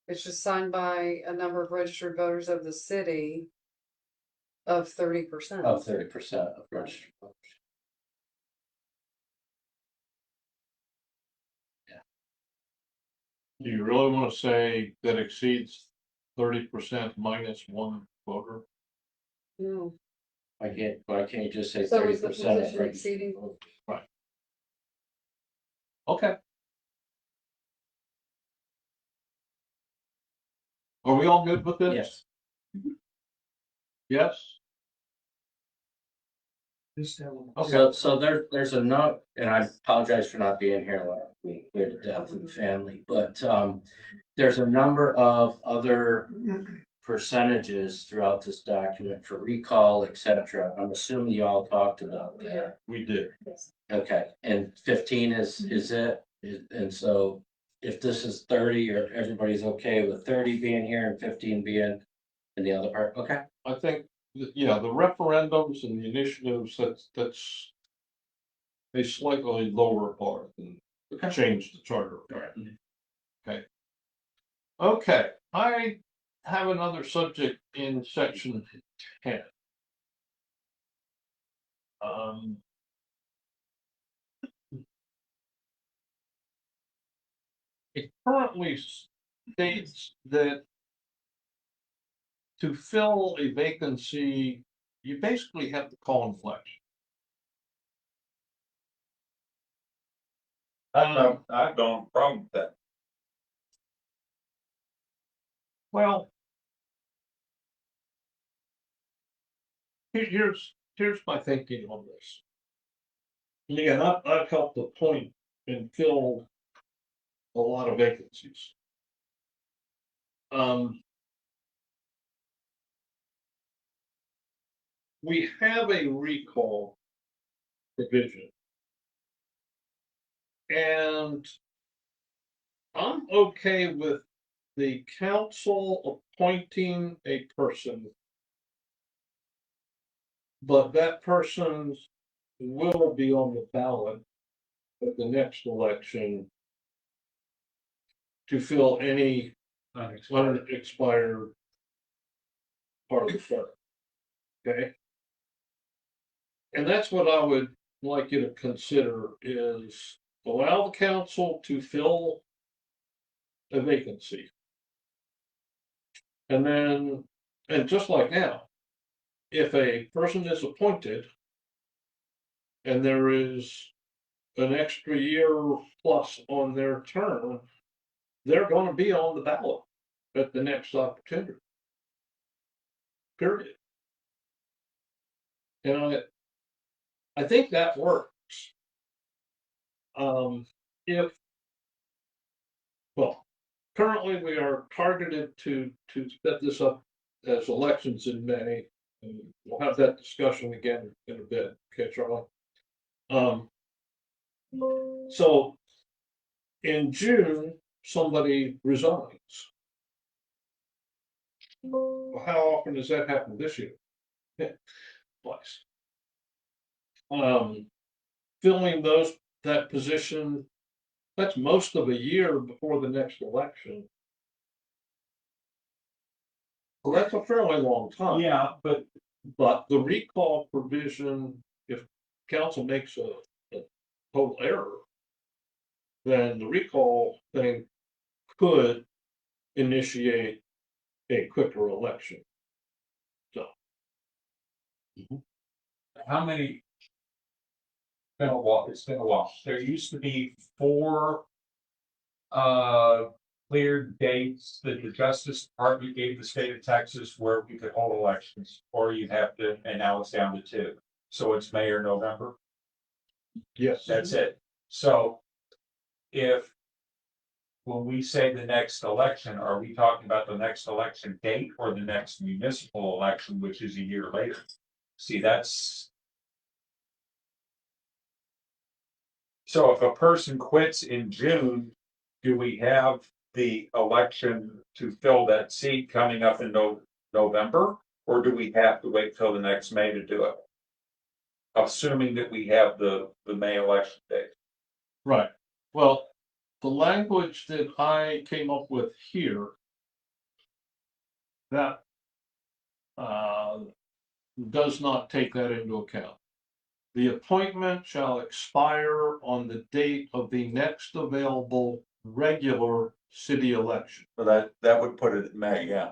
It's just signed by a number of registered voters of the city of 30%. Of 30% of registered voters. Do you really want to say that exceeds 30% minus one voter? No. Why can't you just say So 30% is the of position registered exceeding? voters? Right. Okay. Are we all good with this? Yes. Yes? This down. Okay. So there's a note, and I apologize for not being here last week, we had a death in the family, but, there's a number of other percentages throughout this document for recall, et cetera. I'm assuming you all talked about that. We did. Okay, and 15 is it? And so if this is 30, or everybody's okay with 30 being here and 15 being in the other part, okay? I think, yeah, the referendums and the initiatives, that's a slightly lower bar than change the charter. Okay. Okay, I have another subject in section 10. It currently states that to fill a vacancy, you basically have to call an election. I've no problem with that. Well, here's my thinking on this. And again, I've helped appoint and fill a lot of vacancies. We have a recall provision. And I'm okay with the council appointing a person, but that person will be on the ballot at the next election to fill any unexpired part of the term. Okay? And that's what I would like you to consider, is allow the council to fill a vacancy. And then, and just like now, if a person is appointed and there is an extra year plus on their term, they're going to be on the ballot at the next opportunity. Period. And I think that works. If, well, currently we are targeted to set this up as elections in May, and we'll have that discussion again in a bit. Okay, Charlie. So in June, somebody resigns. Well, how often does that happen this year? Twice. Filling that position, that's most of a year before the next election. Well, that's a fairly long time. Yeah, but the recall provision, if council makes a total error, then the recall thing could initiate a quicker election. So. how many? Been a while, it's been a while. There used to be 4 clear dates that the Justice Department gave the state of Texas where we could hold elections, or you'd have to, and now it's down to 2. So it's May or November. Yes. That's it. So if, when we say the next election, are we talking about the next election date or the next municipal election, which is a year later? See, that's. So if a person quits in June, do we have the election to fill that seat coming up in November? Or do we have to wait till the next May to do it? Assuming that we have the May election date. Right. Well, the language that I came up with here, that does not take that into account. The appointment shall expire on the date of the next available regular city election. So that would put it in May, yeah.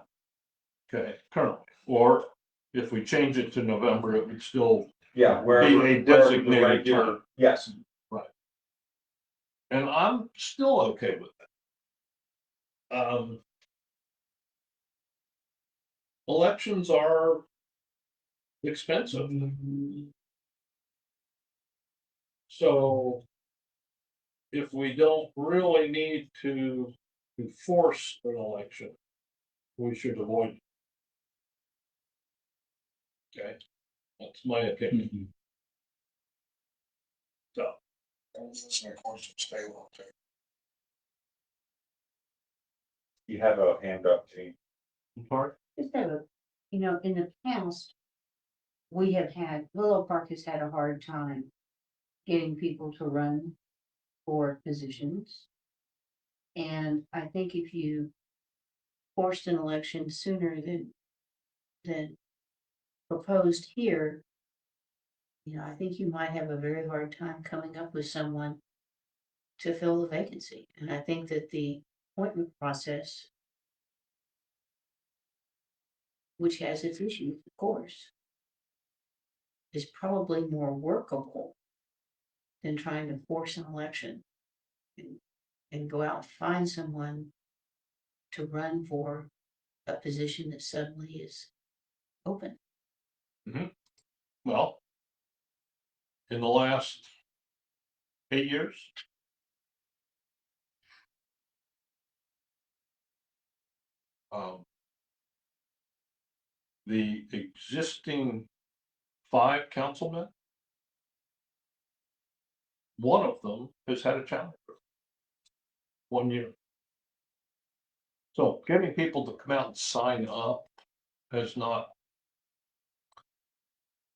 Okay, currently. Or if we change it to November, it would still Yeah, be a designated time. Yes. Right. And I'm still okay with that. Elections are expensive. So if we don't really need to enforce an election, we should avoid it. Okay, that's my opinion. So, That's my question, stay long term. You have a hand up, Gene. part, Just have a, you know, in the past, we have had, Willow Park has had a hard time getting people to run for positions. And I think if you forced an election sooner than proposed here, you know, I think you might have a very hard time coming up with someone to fill the vacancy. And I think that the appointment process, which has its issues, of course, is probably more workable than trying to force an election and go out and find someone to run for a position that suddenly is open. well, in the last 8 years, the existing 5 councilmen, one of them has had a challenger. 1 year. So getting people to come out and sign up has not.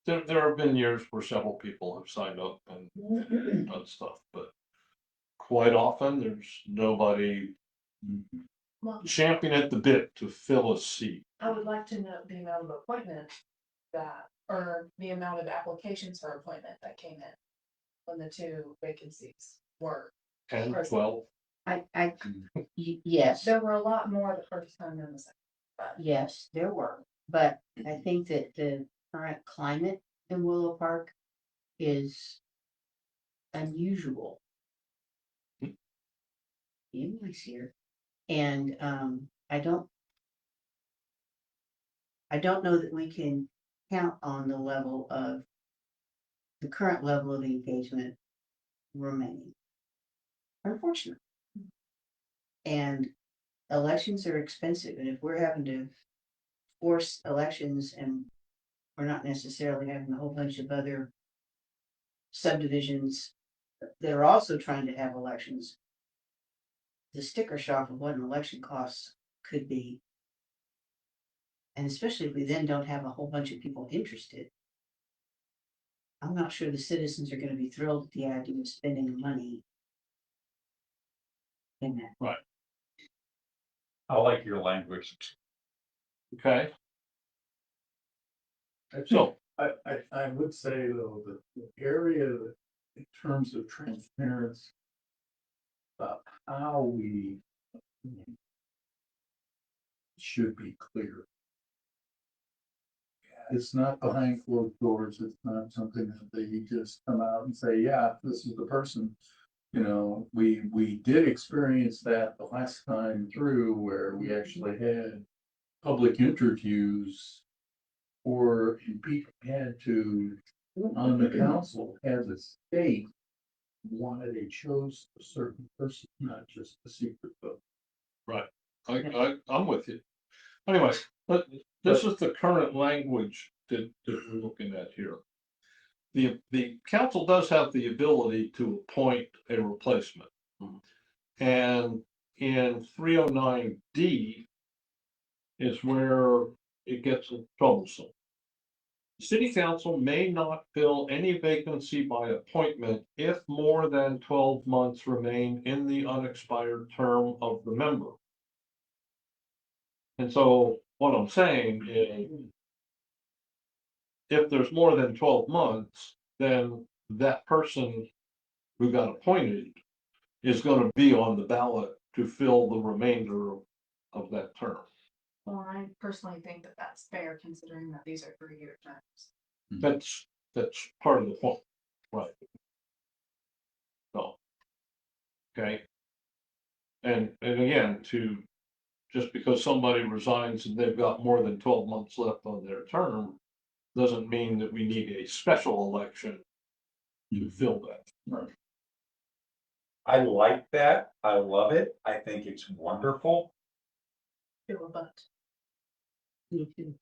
There have been years where several people have signed up and done stuff, but quite often there's nobody Well, champing at the bit to fill a seat. I would like to know the amount of appointments that, or the amount of applications for appointment that came in when the 2 vacancies were. 10, 12. Yes, There were a lot more the first time than the second. But yes, there were, but I think that the current climate in Willow Park is unusual. Anyways here, and I don't know that we can count on the current level of engagement remaining. Unfortunately. And elections are expensive, and if we're having to force elections and we're not necessarily having a whole bunch of other subdivisions that are also trying to have elections, the sticker shock of what an election costs could be. And especially if we then don't have a whole bunch of people interested. I'm not sure the citizens are going to be thrilled at the idea of spending the money in that. I like your language. Okay. So I would say though, that the area that in terms of transparency about how we should be clear. It's not behind closed doors. It's not something that they just come out and say, yeah, this is the person. You know, we did experience that the last time through where we actually had public interviews or people had to, on the council, as a state, why they chose a certain person, not just a secret vote. Right. I'm with you. Anyway, but this is the current language that we're looking at here. The council does have the ability to appoint a replacement. And in 309D is where it gets troublesome. City council may not fill any vacancy by appointment if more than 12 months remain in the unexpired term of the member. And so what I'm saying is, if there's more than 12 months, then that person who got appointed is going to be on the ballot to fill the remainder of that term. Well, I personally think that that's fair considering that these are 3-year terms. That's part of the point, right? So, okay. And again, just because somebody resigns and they've got more than 12 months left on their term, doesn't mean that we need a special election to fill that. I like that. I love it. I think it's wonderful. Me too.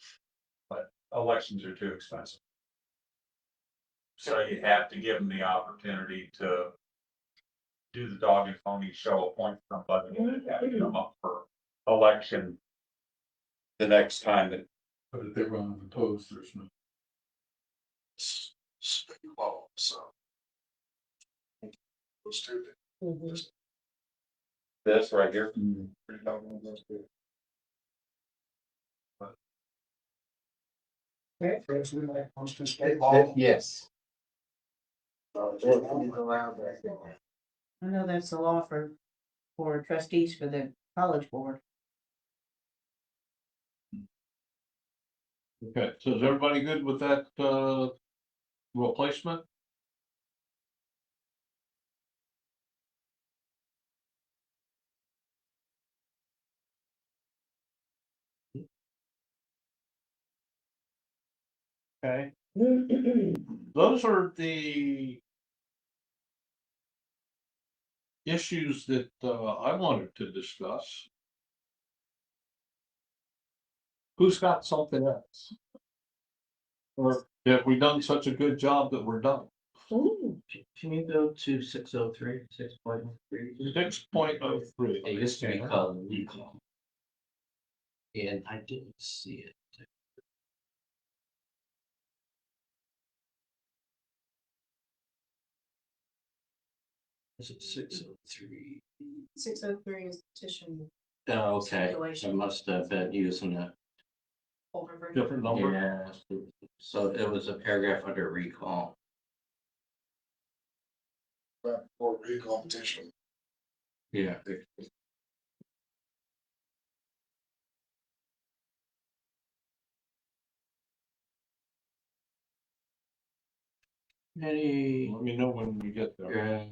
But elections are too expensive. So you have to give them the opportunity to do the dog and pony show, appoint somebody, and have to come up for election the next time that. But if they run unopposed, there's no. Well, so. Those two things. This right here. Pretty doggone those two. Okay, first we like wants to state law. Yes. I know that's the law for trustees for the college board. Okay, so is everybody good with that, replacement? Okay. Those are the issues that, I wanted to discuss. Who's got something else? Or have we done such a good job that we're done? Can you go to 603, 6.03? 6.03. It used to be called recall. And I didn't see it. Is it 603? 603 is petition. Oh, okay, I Circulation. must have been using a Older version. Different number. yeah. So it was a paragraph under recall. For recall petition. Yeah. Any Let me know when we get there.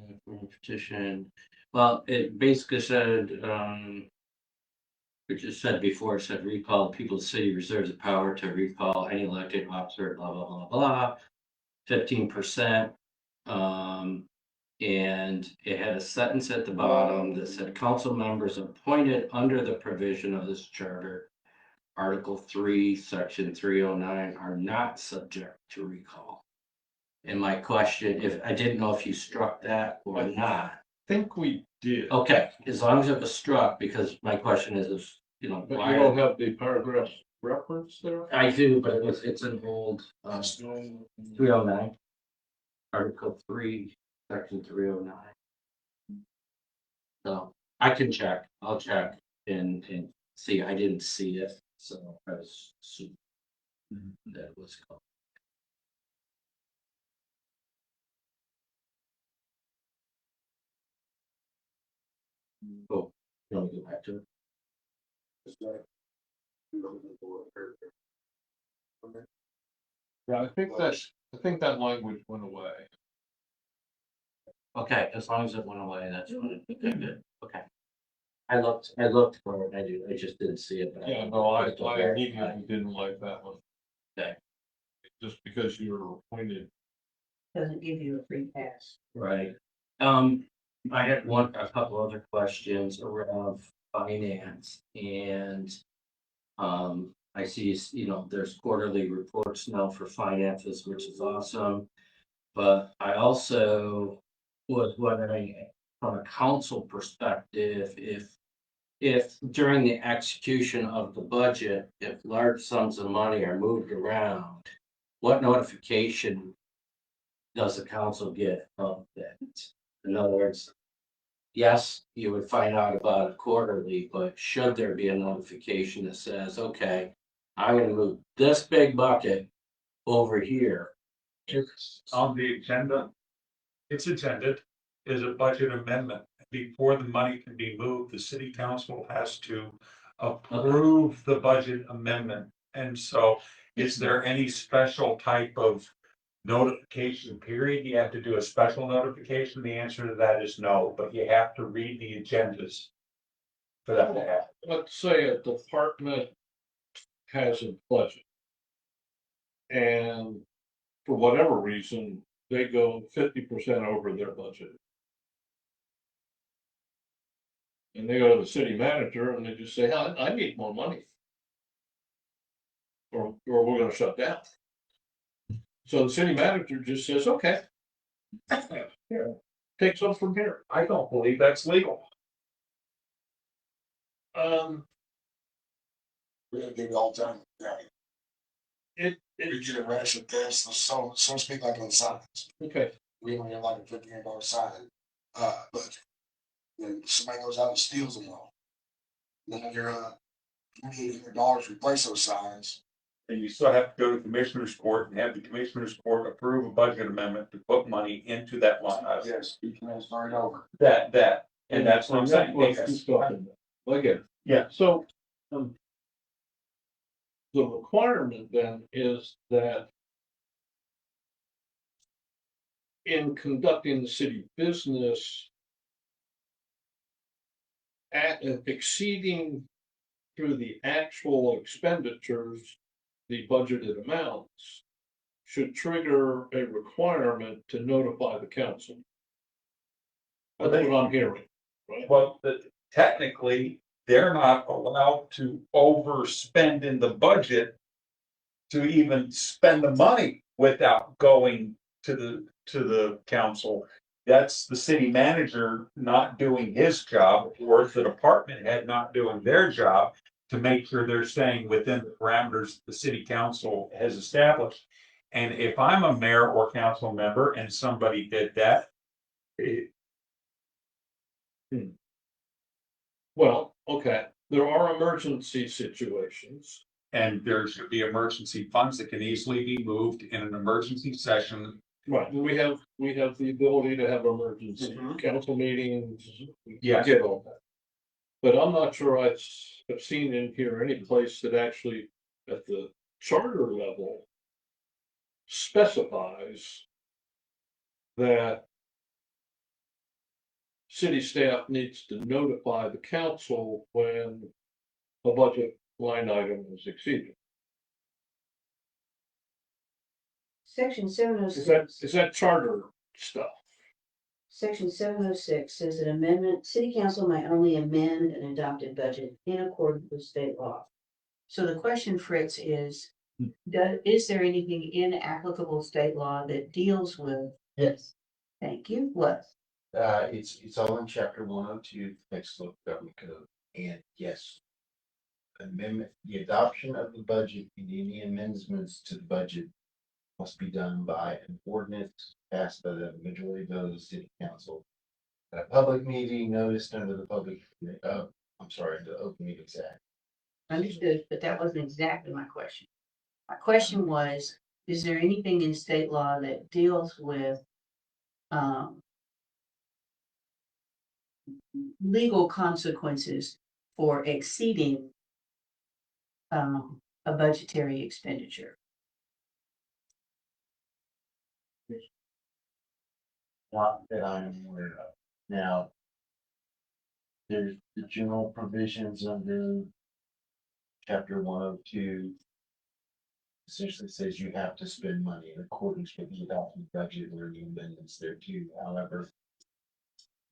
petition, well, it basically said, it just said before, it said recall, people's city reserves the power to recall any elected officer, blah, blah, blah, blah. 15%. And it had a sentence at the bottom that said council members appointed under the provision of this charter, Article 3, Section 309, are not subject to recall. And my question, if I didn't know if you struck that or not. Think we did. Okay, as long as it was struck, because my question is, you know, But why? you don't have the paragraph reference there? I do, but it's an old, 309. Article 3, Section 309. So I can check, I'll check and see, I didn't see it, so I was assuming that was called. Oh, you want to go back to it? Yeah, I think that language went away. Okay, as long as it went away, that's fine. Okay, good. Okay. I looked for it, I just didn't see it. But Yeah, no, I immediately didn't like that one. Okay. Just because you were appointed. Doesn't give you a free pass. Right. I had a couple other questions around finance and, I see, you know, there's quarterly reports now for finances, which is awesome. But I also was wondering from a council perspective, if during the execution of the budget, if large sums of money are moved around, what notification does the council get of that? In other words, yes, you would find out about it quarterly, but should there be a notification that says, okay, I'm gonna move this big bucket over here? It's on the agenda. It's intended as a budget amendment. Before the money can be moved, the city council has to approve the budget amendment. And so is there any special type of notification period? You have to do a special notification? The answer to that is no, but you have to read the agendas for that to happen. Let's say a department has a budget. and for whatever reason, they go 50% over their budget. And they go to the city manager and they just say, I need more money. Or we're gonna shut down. So the city manager just says, okay. Here, take some from here. I don't believe that's legal. We gotta do it all the time. Yeah, We we get a ration test, so to speak, like on signs. okay, We only have like a $15 sign, budget. Then somebody goes out and steals them all. Then you're, $2,800 to replace those signs. And you still have to go to commissioner's court and have the commissioner's court approve a budget amendment to put money into that line item. Yes, you can start over. And that's what I'm saying. Let's just go ahead. Again. Yeah. So, the requirement then is that in conducting the city business, at exceeding through the actual expenditures, the budgeted amounts should trigger a requirement to notify the council. That's what I'm hearing, right? Well, technically, they're not allowed to overspend in the budget to even spend the money without going to the council. That's the city manager not doing his job, or the department head not doing their job to make sure they're staying within the parameters the city council has established. And if I'm a mayor or council member and somebody did that, Well, okay, there are emergency situations. and there should be emergency funds that can easily be moved in an emergency session. Right, and we have the ability to have emergency council meetings. We Yes. get all that. But I'm not sure I've seen in here any place that actually, at the charter level, specifies that city staff needs to notify the council when a budget line item is exceeded. Section 706. Is that charter stuff? Section 706 says an amendment, city council may only amend an adopted budget in accordance with state law. So the question, Fritz, is there anything in applicable state law that deals with? Yes. Thank you. What? It's all in chapter 102, Texas Local Government Code, and yes. Amendment, the adoption of the budget and any amendments to the budget must be done by an ordinance passed by the majority vote of the city council. At a public meeting noticed under the the Open Meetings Act. Understood, but that wasn't exactly my question. My question was, is there anything in state law that deals with legal consequences for exceeding a budgetary expenditure? Not that I'm aware of. Now, there's the general provisions under chapter 102. Essentially says you have to spend money in accordance with the adopted budget or the amendments thereto. However,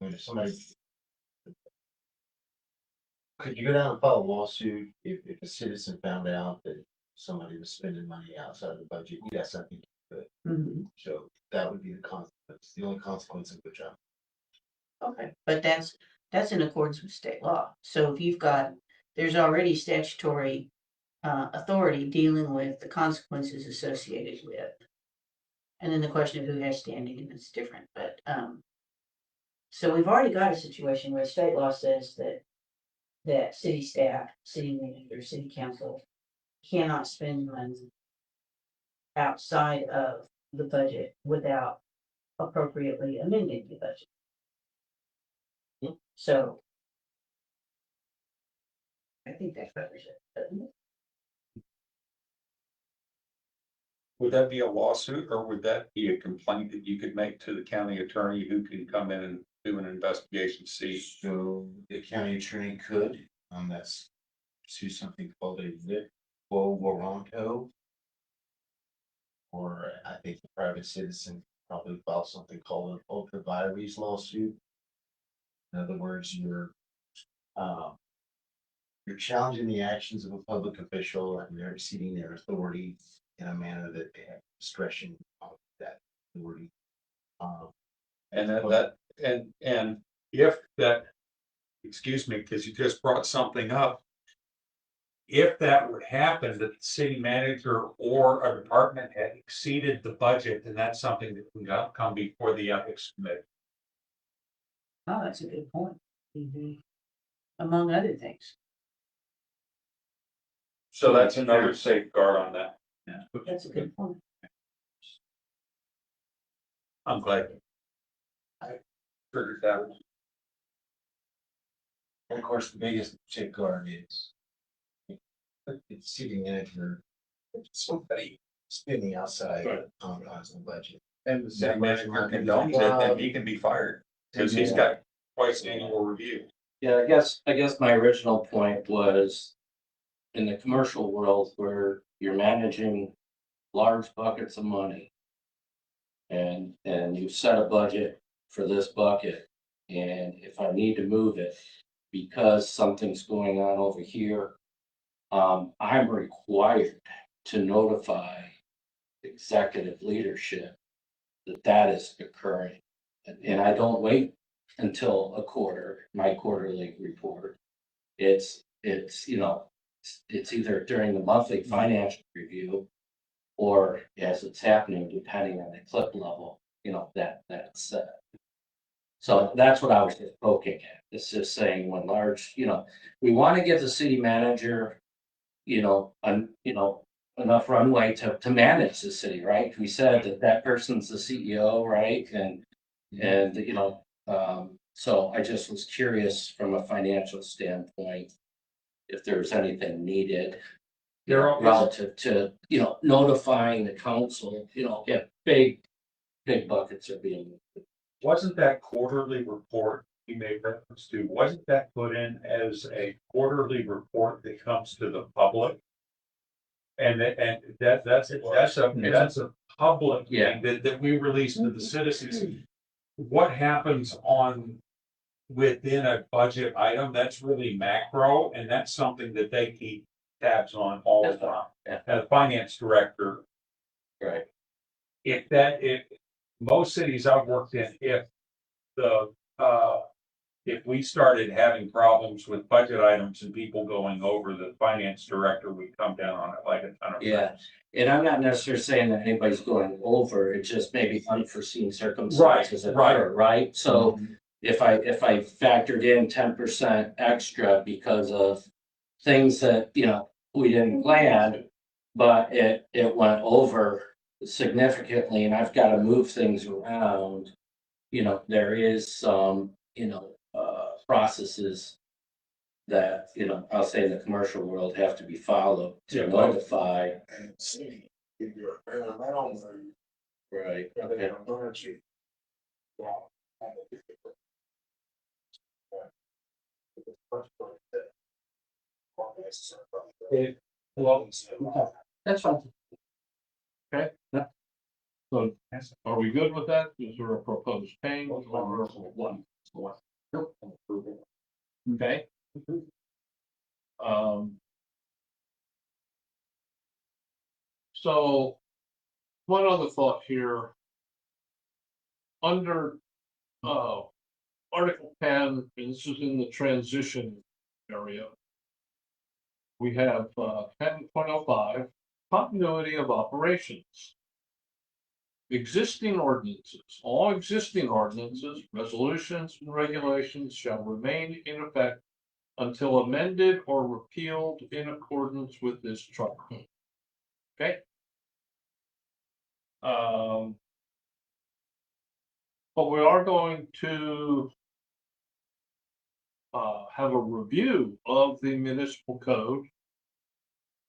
if somebody could you go down and file a lawsuit if a citizen found out that somebody was spending money outside of the budget? Yes, I think you could. So that would be the consequence, the only consequence of the job. Okay, but that's in accordance with state law. So if there's already statutory authority dealing with the consequences associated with. And then the question of who has standing, and it's different, but so we've already got a situation where state law says that city staff, city manager, city council cannot spend money outside of the budget without appropriately amending the budget. So I think that covers it, doesn't it? Would that be a lawsuit, or would that be a complaint that you could make to the county attorney who can come in and do an investigation, see? So the county attorney could, that's to something called a lit quo warranto. or I think the private citizen probably file something called an ultra vires lawsuit. In other words, you're challenging the actions of a public official and they're exceeding their authority in a manner that they have discretion of that authority. And and if that, excuse me, because you just brought something up. If that would happen, that the city manager or a department had exceeded the budget, then that's something that can come before the ethics committee. Oh, that's a good point. Among other things. So that's another safeguard on that. Yeah, that's a good point. I'm glad I figured that out. And of course, the biggest safeguard is the city manager, somebody spending outside on the budget. And the city manager condones it, then he can be fired, because he's got twice annual review. Yeah, I guess my original point was in the commercial world where you're managing large buckets of money. And you set a budget for this bucket. And if I need to move it because something's going on over here, I'm required to notify executive leadership that that is occurring. And I don't wait until my quarterly report. It's it's either during the monthly financial review or as it's happening, depending on the clip level, that's so that's what I was just poking at. It's just saying when large, we want to give the city manager, enough runway to manage the city, right? We said that person's the CEO, right? And so I just was curious from a financial standpoint if there's anything needed relative to, notifying the council, if big buckets are being moved. Wasn't that quarterly report you made reference to, wasn't that put in as a quarterly report that comes to the public? And that's a public thing that we release to the citizens. What happens within a budget item, that's really macro, and that's something that they keep tabs on all the time. As a finance director. Right. If most cities I've worked in, if we started having problems with budget items and people going over, the finance director would come down on it like a ton of bricks. And I'm not necessarily saying that anybody's going over, it's just maybe unforeseen circumstances occur, right? So if I factored in 10% extra because of things that, we didn't plan, but it went over significantly and I've got to move things around, there is some, processes that, I'll say in the commercial world have to be followed to notify. And the city, if you're a fair amount, Right. they don't burn you. Wow. That's fine. Okay. So are we good with that? Is there a proposed change or one? Okay. So one other thought here. Under Article 10, and this is in the transition area. We have 10.05, continuity of operations. Existing ordinances, all existing ordinances, resolutions, and regulations shall remain in effect until amended or repealed in accordance with this charter. Okay. But we are going to have a review of the municipal code,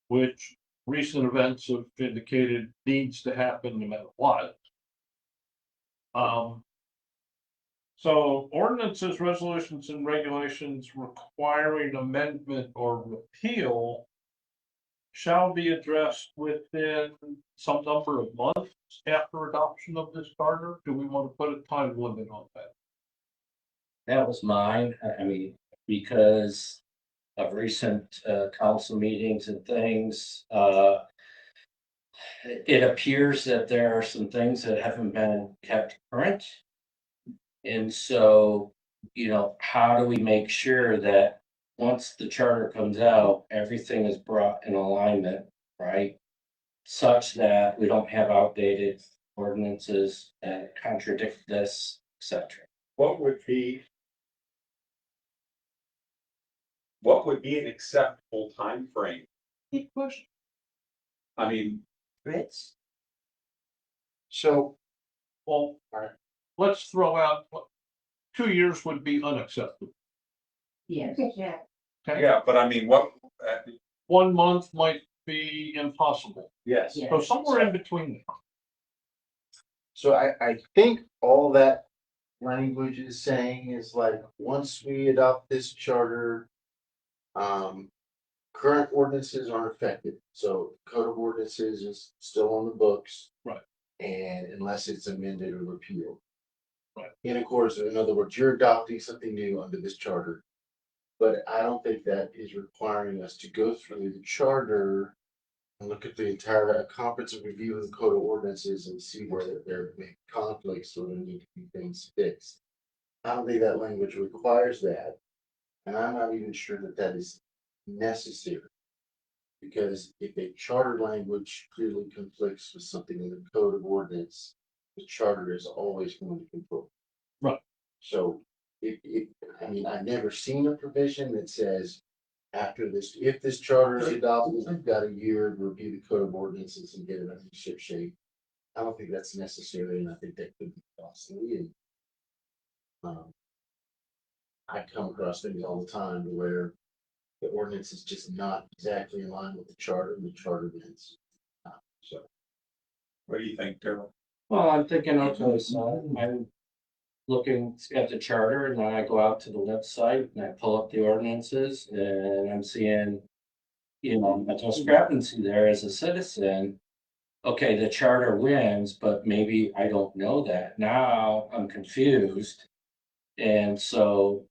which recent events have indicated needs to happen no matter what. So ordinances, resolutions, and regulations requiring amendment or repeal shall be addressed within some number of months after adoption of this charter? Do we want to put a time limit on that? That was mine. I mean, because of recent council meetings and things, it appears that there are some things that haven't been kept current. And so, how do we make sure that once the charter comes out, everything is brought in alignment, right? Such that we don't have outdated ordinances that contradict this, etc. What would be an acceptable time frame? Good question. I mean, Fritz? So, Well, let's throw out, 2 years would be unacceptable. Yes. Yeah. Okay, yeah, but I mean, what, 1 month might be impossible. yes. Yeah. So somewhere in between there. so I think all that language is saying is like, once we adopt this charter, current ordinances aren't affected, so code of ordinances is still on the books. Right. And unless it's amended or repealed. Right. And of course, in other words, you're adopting something new under this charter. But I don't think that is requiring us to go through the charter and look at the entire comprehensive review of the code of ordinances and see where there may be conflicts or there need to be things fixed. I don't think that language requires that. And I'm not even sure that that is necessary. Because if a charter language clearly conflicts with something in the code of ordinance, the charter is always going to control. Right. So I mean, I've never seen a provision that says after this, if this charter is adopted, you've got a year to review the code of ordinances and get it under ship shape. I don't think that's necessary, and I think that could be costly. And I come across things all the time where the ordinance is just not exactly in line with the charter, and the charter is. So, What do you think, Daryl? Well, I'm thinking, okay, so I'm looking at the charter and then I go out to the website and I pull up the ordinances and I'm seeing, a discrepancy there as a citizen. Okay, the charter wins, but maybe I don't know that. Now I'm confused. And so,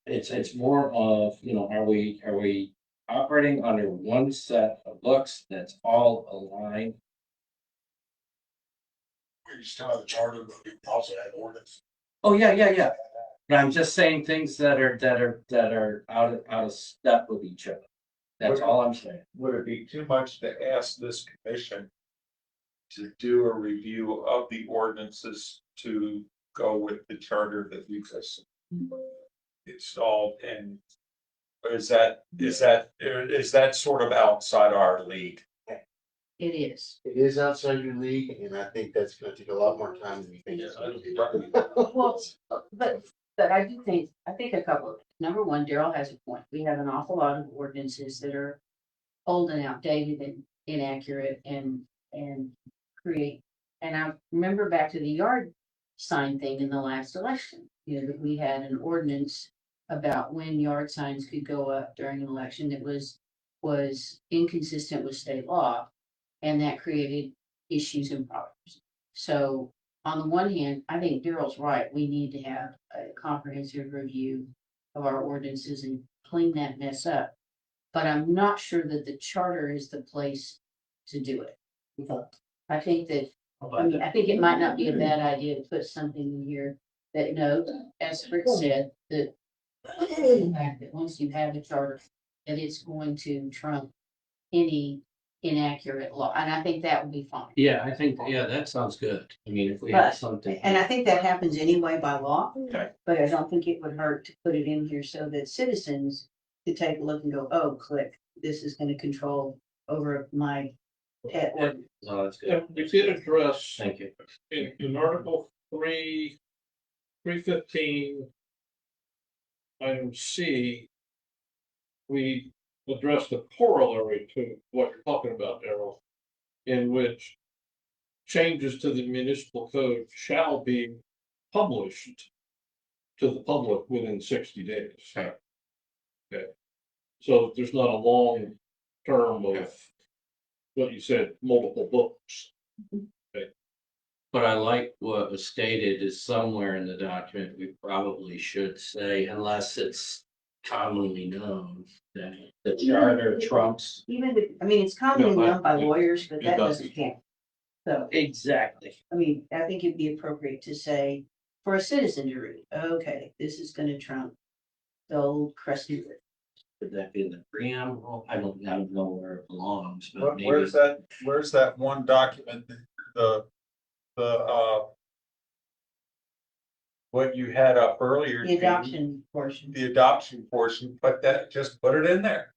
it's more of, are we operating under one set of books that's all aligned? We just tell the charter, but we also have ordinance. Oh, yeah. But I'm just saying things that are out of step with each other. That's all I'm saying. Would it be too much to ask this commission to do a review of the ordinances to go with the charter that we've just installed? And is that sort of outside our league? It is. it is outside your league, and I think that's gonna take a lot more time than you think it's gonna take. Well, but I think a couple of things. Number one, Daryl has a point. We have an awful lot of ordinances that are old and outdated and inaccurate and create. And I remember back to the yard sign thing in the last election, that we had an ordinance about when yard signs could go up during an election that was inconsistent with state law. And that created issues and problems. So on the one hand, I think Daryl's right. We need to have a comprehensive review of our ordinances and clean that mess up. But I'm not sure that the charter is the place to do it. I think that, I think it might not be a bad idea to put something in here that notes, as Fritz said, that the fact that once you have a charter, that it's going to trump any inaccurate law. And I think that would be fine. Yeah, I think, that sounds good. I mean, if we have something. And I think that happens anyway by law. Okay. But I don't think it would hurt to put it in here so that citizens could take a look and go, oh, click, this is gonna control over my pet ordinance. No, that's good. We did address Thank you. in Article 315, item C, we addressed a corollary to what you're talking about, Darryl, in which changes to the municipal code shall be published to the public within 60 days. Okay. Okay. So there's not a long term of what you said, multiple books. But I like what was stated is somewhere in the document, we probably should say, unless it's commonly known, that the charter trumps. Even, I mean, it's commonly No, known by lawyers, but it that doesn't. doesn't count. So, Exactly. I mean, I think it'd be appropriate to say, for a citizen to read, okay, this is gonna trump the old crusty. Would that be in the preamble? I don't know where it belongs, but maybe. Where's that one document, what you had up earlier? The adoption portion. The adoption portion, just put it in there.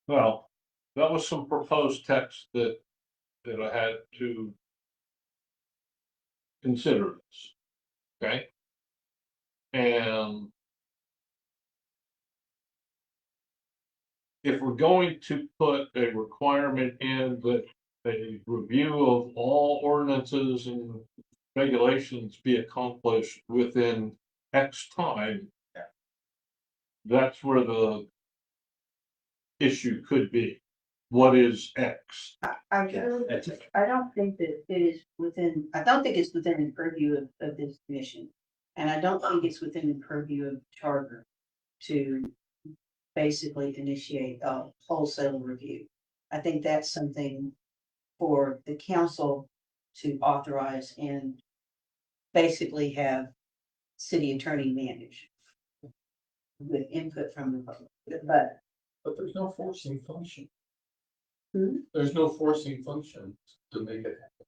Well, that was some proposed text that I had to consider this. Okay? And if we're going to put a requirement in that a review of all ordinances and regulations be accomplished within X time, that's where the issue could be. What is X? I don't think that it is within, I don't think it's within the purview of this commission. And I don't think it's within the purview of the charter to basically initiate a wholesale review. I think that's something for the council to authorize and basically have city attorney manage with input from the public. But But there's no forcing function. Hmm? There's no forcing function to make it happen.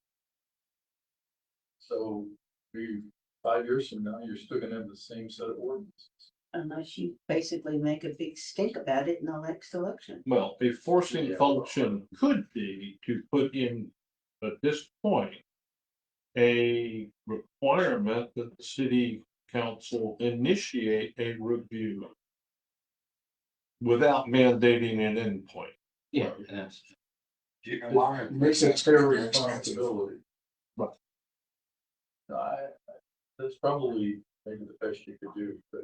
So 5 years from now, you're still gonna have the same set of ordinances. unless you basically make a big stink about it in the next election. Well, a forcing function could be to put in, at this point, a requirement that the city council initiate a review without mandating an endpoint. Yeah, that's. Keep in mind, Makes it it's their very expensive. responsibility. Right. That's probably maybe the best you could do, but.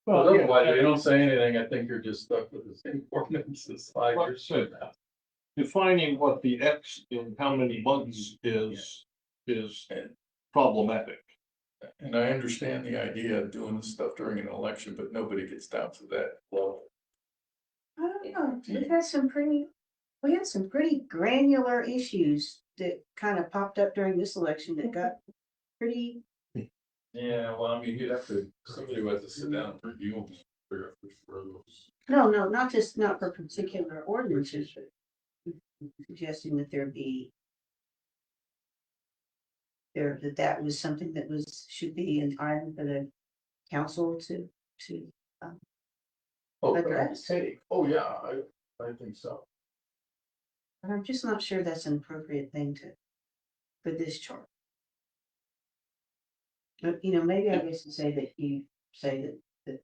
Well, But otherwise, if you don't say anything, I think you're just stuck with the same ordinances 5 years from now. Defining what the X in how many months is problematic. And I understand the idea of doing this stuff during an election, but nobody gets down to that level. I don't know, we had some pretty granular issues that kind of popped up during this election that got pretty, Yeah, well, I mean, somebody would have to sit down and review them, figure out which roads. no, not for particular ordinances, but suggesting that that was something that should be an item for the council to address. Hey, oh, yeah, I think so. But I'm just not sure that's an appropriate thing for this chart. But, maybe I guess to say that you say that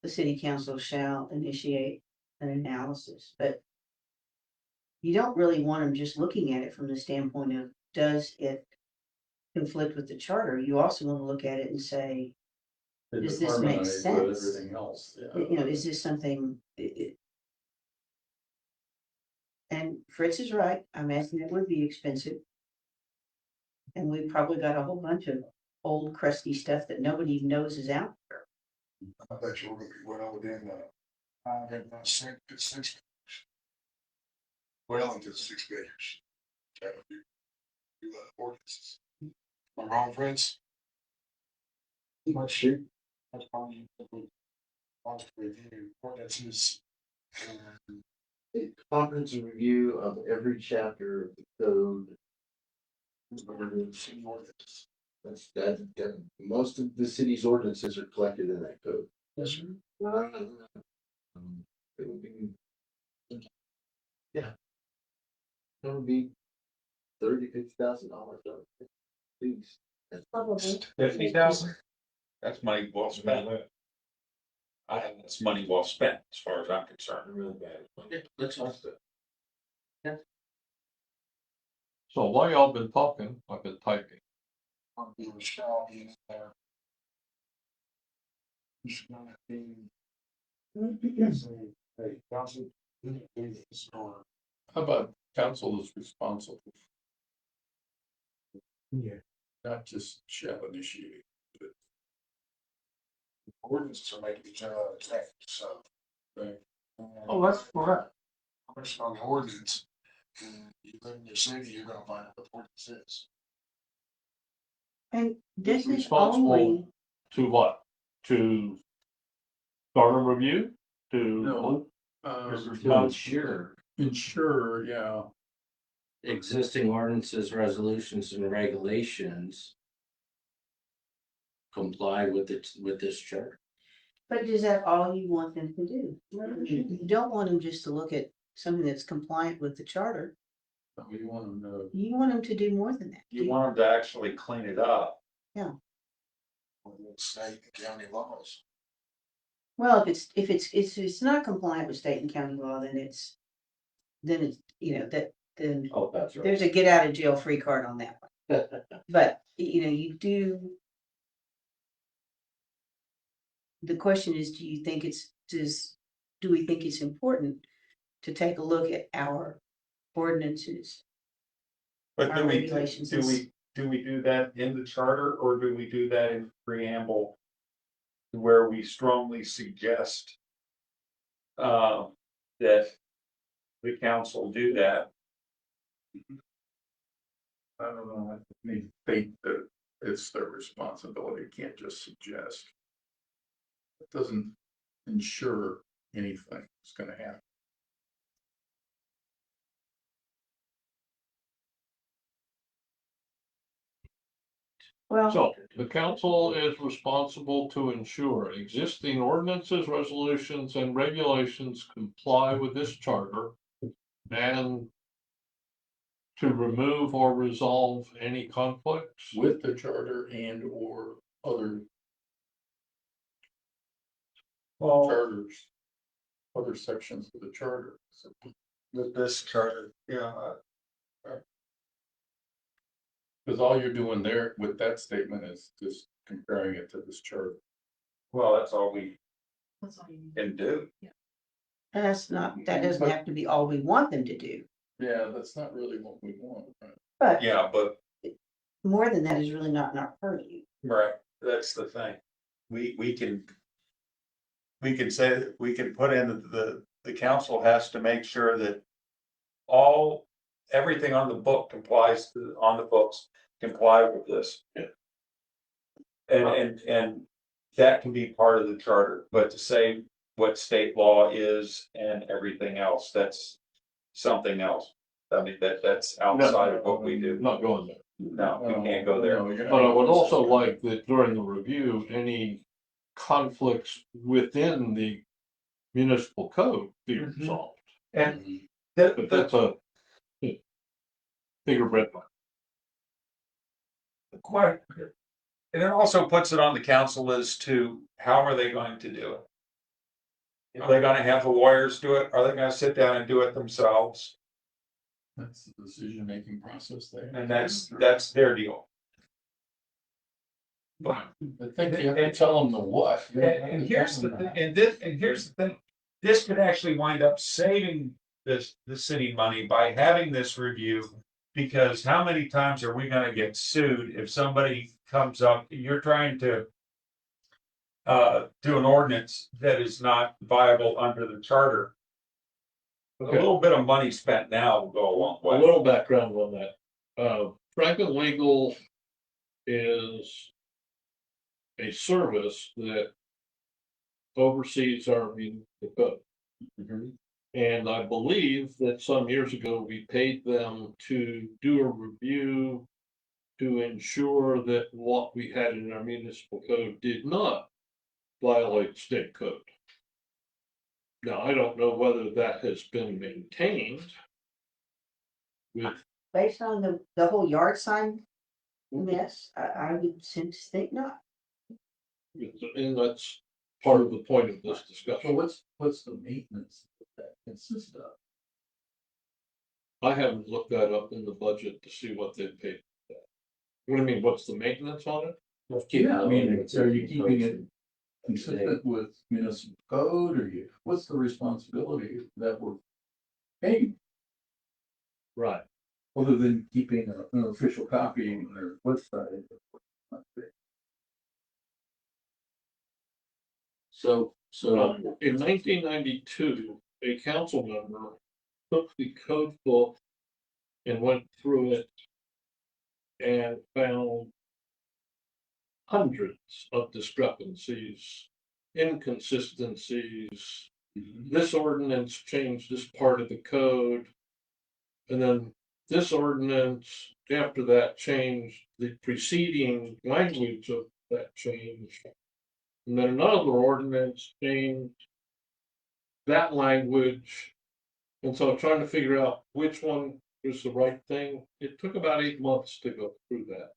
the city council shall initiate an analysis, but you don't really want them just looking at it from the standpoint of, does it conflict with the charter? You also want to look at it and say, does this make Harmonize with sense? everything else, yeah. Is this something? And Fritz is right. I imagine it would be expensive. And we've probably got a whole bunch of old crusty stuff that nobody even knows is out there. I bet you we're gonna be well within six. Well into 6 figures. Trying to do ordinances. Am I wrong, friends? Much shoot. That's probably want to review ordinances. And A comprehensive review of every chapter of the code. ordinance. That's most of the city's ordinances are collected in that code. Yes, sir. It would be. Yeah. It would be $30,000-$50,000. Please. That's Probably. 50,000? That's money well spent. I think that's money well spent as far as I'm concerned. really bad. Let's ask it. So while y'all been talking, I've been typing. There shall be in there. It's gonna be. Say, hey, council, How about council is responsible, Yeah. not just shall initiate? Ordinances are made to be general effect, so. Right. Oh, that's correct. Question on the ordinance, and you live in your city, you're gonna find out what the ordinance is. And this is Responsible. only, To what? To start a review? To, No. To Ensure, yeah. existing ordinances, resolutions and regulations comply with it, with this charter. but is that all you want them to do? You don't want them just to look at something that's compliant with the charter. We want them to. You want them to do more than that. You want them to actually clean it up. State and county laws. Well, if it's not compliant with state and county law, then it's, you know, then Oh, that's right. there's a get out of jail free card on that one. But, you know, you do. The question is, do we think it's important to take a look at our ordinances? But Our regulations is- do we do that in the charter, or do we do that in preamble? Where we strongly suggest that the council do that. I don't know, I think that it's their responsibility, can't just suggest. It doesn't ensure anything is gonna happen. Well, so the council is responsible to ensure existing ordinances, resolutions and regulations comply with this charter. And to remove or resolve any conflicts. With the charter and or other charters. Other sections of the charter. So, With this charter, yeah. because all you're doing there with that statement is just comparing it to this charter. Well, that's all we That's all you need. can do. and that doesn't have to be all we want them to do. Yeah, that's not really what we want, right? But Yeah, but more than that is really not in our purview. right, that's the thing. We can say, we can put in the council has to make sure that everything on the book on the books comply with this. And that can be part of the charter, but to say what state law is and everything else, that's something else. I mean, that's outside of what we do. Not going there. No, we can't go there. But I would also like that during the review, any conflicts within the municipal code be resolved. And But that's a bigger red line. quite, and it also puts it on the council as to how are they going to do it? Are they gonna have the lawyers do it? Are they gonna sit down and do it themselves? That's the decision-making process there. And that's their deal. But I think you have to tell them the what. And here's the thing, here's the thing, this could actually wind up saving the city money by having this review. Because how many times are we gonna get sued if somebody comes up, you're trying to do an ordinance that is not viable under the charter? A little bit of money spent now will go a long A way. little background on that. Franklin Legal is a service that oversees our municipal code. And I believe that some years ago, we paid them to do a review to ensure that what we had in our municipal code did not violate state code. Now, I don't know whether that has been maintained with, Based on the whole yard sign mess, I would seem to think not. and that's part of the point of this So discussion. what's the maintenance that consists of? I haven't looked that up in the budget to see what they paid. for that. What do you mean, what's the maintenance on it? Yeah, I mean, are you keeping it consistent with municipal code, or what's the responsibility that we're hey, Right. other than keeping an official copy on their website. So in 1992, a council member took the code book and went through it and found hundreds of discrepancies, inconsistencies. This ordinance changed this part of the code. And then this ordinance, after that changed the preceding language of that change. And then another ordinance changed that language. And so trying to figure out which one was the right thing, it took about 8 months to go through that.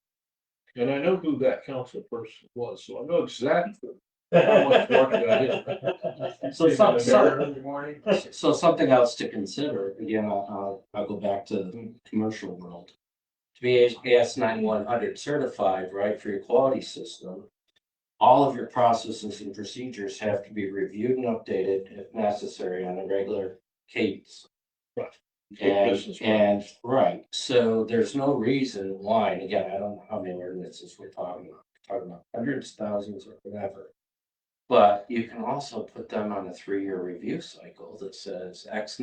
And I know who that council person was, so I know exactly how much work that is. So so something else to consider, again, I'll go back to the commercial world. To be AS 9100 certified, right, for your quality system, all of your processes and procedures have to be reviewed and updated if necessary on a regular cadence. Right. And right, so there's no reason why, and again, I don't know how many ordinances we're talking about hundreds, thousands, or whatever. But you can also put them on a 3-year review cycle that says X,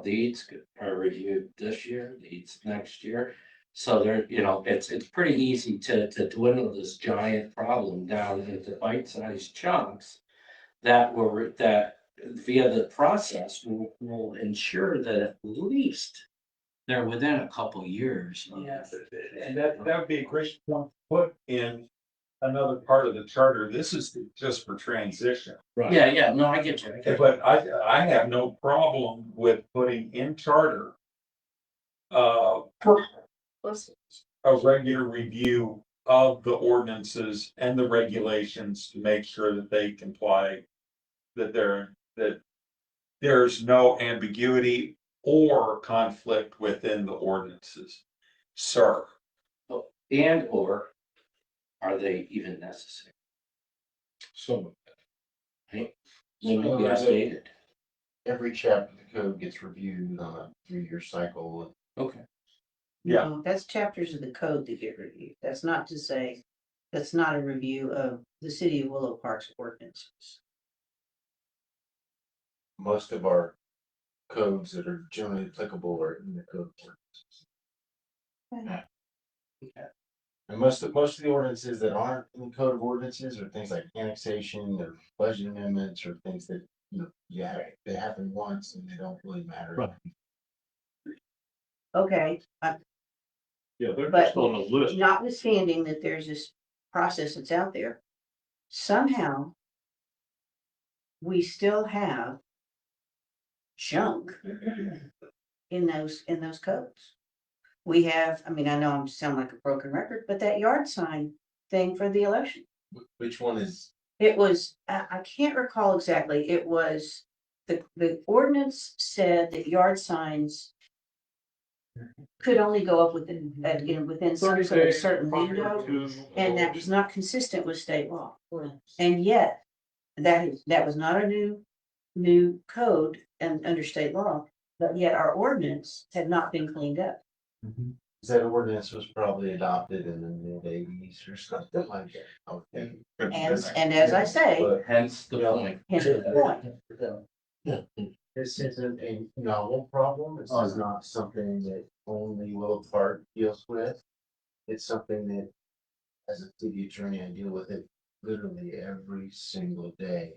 these are reviewed this year, these next year. So there, it's pretty easy to dwindle this giant problem down into bite-sized chunks that via the process will ensure that at least they're within a couple years. Yeah, and that would be a great point to put in another part of the charter. This is just for transition. Right. Yeah, no, I get you. But I have no problem with putting in charter a regular review of the ordinances and the regulations to make sure that they comply, that there's no ambiguity or conflict within the ordinances. Sir. And or are they even necessary? Some of They may be outdated. Every chapter of the code gets reviewed on a 3-year cycle. Okay. Yeah. No, that's chapters of the code that get reviewed. That's not to say, that's not a review of the city of Willow Park's ordinances. Most of our codes that are generally applicable are in the code of ordinances. And most of the ordinances that aren't in the code of ordinances are things like annexation or budget amendments or things that, they happen once and they don't really matter. Right. Okay, Yeah, they're but just on the list. notwithstanding that there's this process that's out there, somehow we still have junk in those codes. We have, I know I'm sound like a broken record, but that yard sign thing for the election. Which one is? It was, I can't recall exactly, it was, the ordinance said that yard signs could only go up within some 30 sort of days certain prior window, to- and that was not consistent with state law. And yet, that was not a new code and under state law, but yet our ordinance had not been cleaned up. That ordinance was probably adopted in the mid-80s or something like that. I would think. And as I say, But Hence the point. hence the point. this isn't a novel problem. This is not something that only Willow Park deals with. It's something that, as a city attorney, I deal with it literally every single day.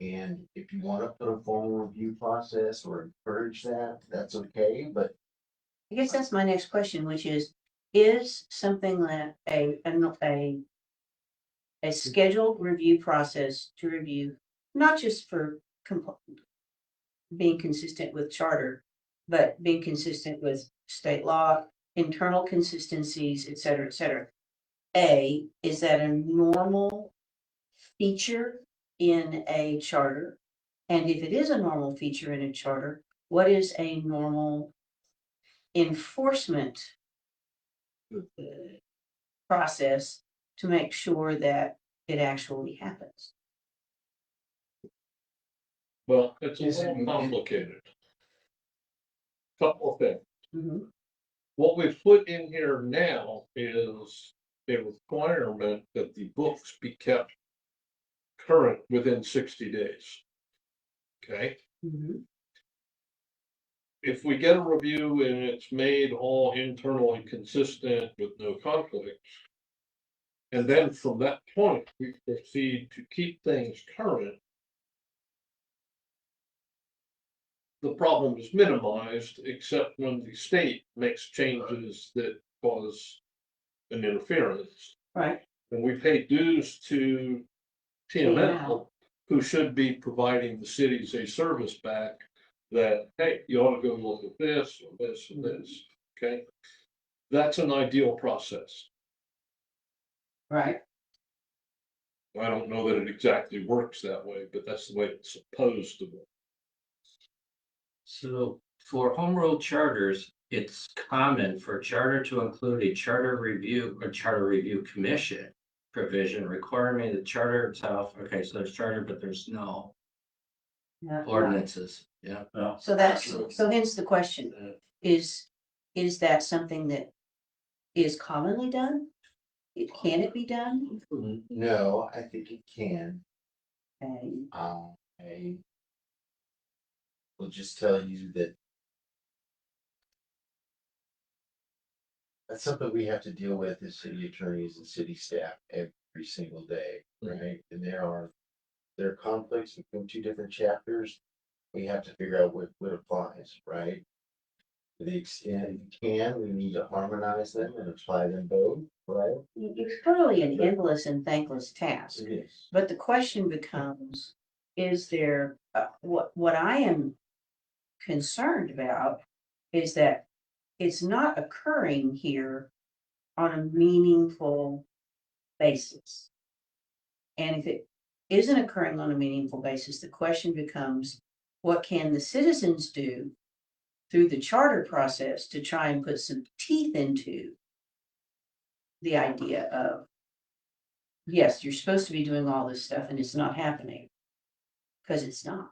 And if you want to put a formal review process or encourage that, that's okay, but I guess that's my next question, which is something that a scheduled review process to review, not just for being consistent with charter, but being consistent with state law, internal consistencies, et cetera, et cetera. Is that a normal feature in a charter? And if it is a normal feature in a charter, what is a normal enforcement process to make sure that it actually happens? Well, it's a little complicated. couple of things. Mhm. What we've put in here now is a requirement that the books be kept current within 60 days. Okay, Mhm. if we get a review and it's made all internal and consistent with no conflicts, and then from that point, we proceed to keep things current, the problem is minimized, except when the state makes changes that cause an interference. Right. And we pay dues to TML, who should be providing the cities a service back that, hey, you ought to go look at this or this and this, okay? That's an ideal process. Right. I don't know that it exactly works that way, but that's the way it's supposed to work. So for home rule charters, it's common for a charter to include a charter review or charter review commission provision requiring the charter itself. Okay, so there's charter, but there's no Yeah. ordinances. Yeah. So that's, so hence the question, is that something that is commonly done? Can it be done? No, I think it can. Okay. I will just tell you that that's something we have to deal with as city attorneys and city staff every single day, right? And there are conflicts between two different chapters. We have to figure out what applies, right? To the extent we can, we need to harmonize them and apply them both, right? It's clearly an endless and thankless task. It is. But the question becomes, is there, what I am concerned about is that it's not occurring here on a meaningful basis. And if it isn't occurring on a meaningful basis, the question becomes, what can the citizens do through the charter process to try and put some teeth into the idea of, yes, you're supposed to be doing all this stuff and it's not happening. Because it's not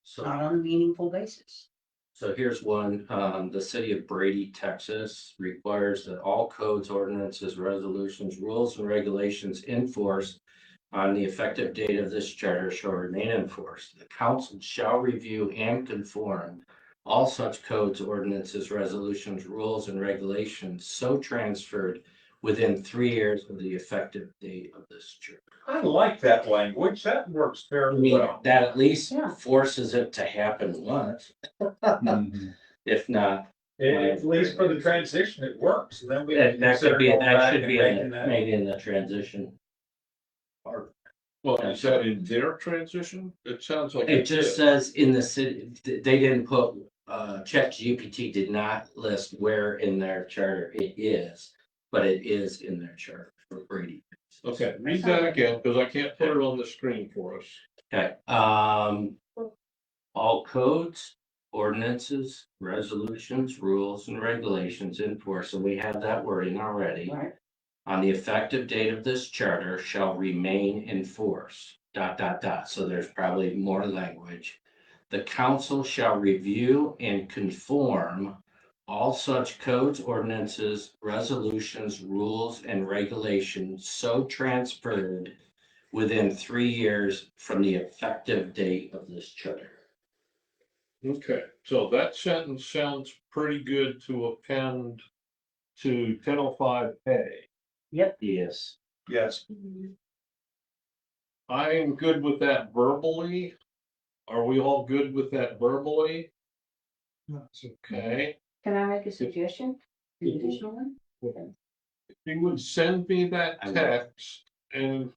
So on a meaningful basis. So here's one, the city of Brady, Texas requires that all codes, ordinances, resolutions, rules and regulations in force on the effective date of this charter shall remain in force. The council shall review and conform all such codes, ordinances, resolutions, rules and regulations so transferred within 3 years of the effective date of this charter. I like that language. That works I very mean, well. that at least forces it to happen once, if not. At least for the transition, it works. And then we That can could be, consider going that back should and be making that. maybe in the transition. Part. Well, is that in their transition? It sounds like. It just says in the city, they didn't put, ChatGPT did not list where in their charter it is, but it is in their charter for Brady. Okay, read that again, because I can't put it on the screen for us. Okay, all codes, ordinances, resolutions, rules and regulations in force, and we have that wording already. Right. On the effective date of this charter shall remain in force, ... So there's probably more language. The council shall review and conform all such codes, ordinances, resolutions, rules, and regulations so transferred within 3 years from the effective date of this charter. Okay, so that sentence sounds pretty good to append to 1005A. Yep. Yes. Yes. I'm good with that verbally. Are we all good with that verbally? Okay, Can I make a suggestion? An additional one? if you would send me that I will. text and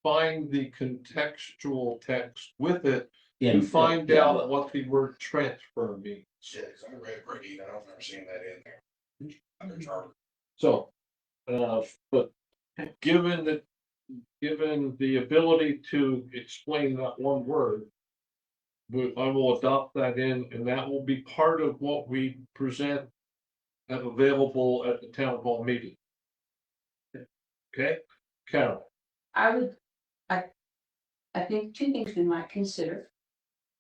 find the contextual text with it, to find out what the word transfer means. Yeah, 'cause I read Brady, and I don't remember seeing that in there. Under charter. So, but given the ability to explain that one word, I will adopt that in, and that will be part of what we present and available at the town hall meeting. Okay, Carol? I think two things we might consider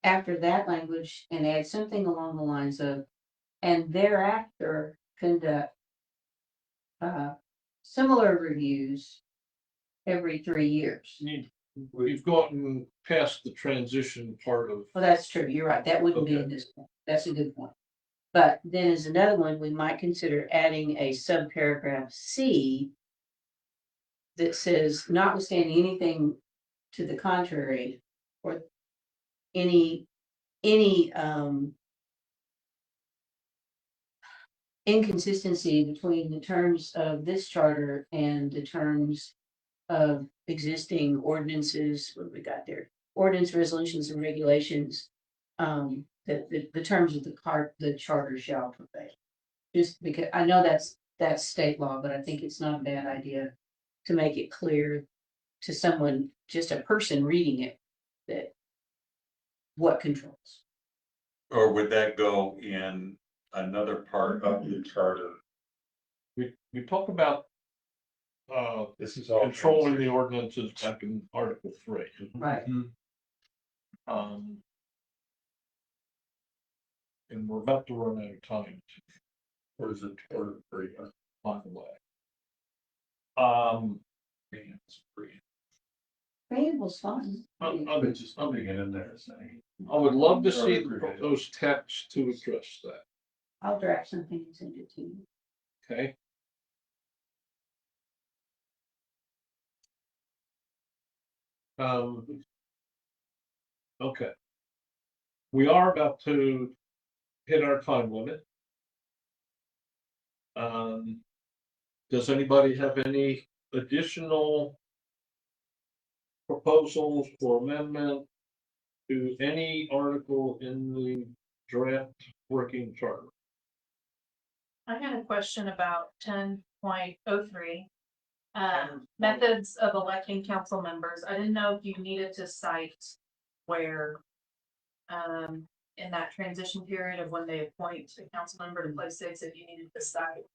after that language and add something along the lines of and thereafter conduct similar reviews every 3 years. We've gotten past the transition part of. Well, that's true. You're right. That wouldn't be in this one. That's a good point. But then as another one, we might consider adding a subparagraph C that says, notwithstanding anything to the contrary, or any inconsistency between the terms of this charter and the terms of existing ordinances, what have we got there? Ordinance, resolutions, and regulations, the terms of the charter shall prevail. Just because, I know that's state law, but I think it's not a bad idea to make it clear to someone, just a person reading it, that what controls. Or would that go in another part of the charter? We talk about This is all. controlling the ordinances back in Article 3. Right. And we're about to run out of time. Or is it Charter 3? By the way. Preamble's fine. But just something in there saying. I would love to see those texts to address that, I'll draft something and send it to you. okay? Okay. We are about to hit our time limit. Does anybody have any additional proposals for amendment to any article in the draft working charter? I had a question about 10.03. Methods of electing council members. I didn't know if you needed to cite where, in that transition period of when they appoint a council member to place 6, if you needed to cite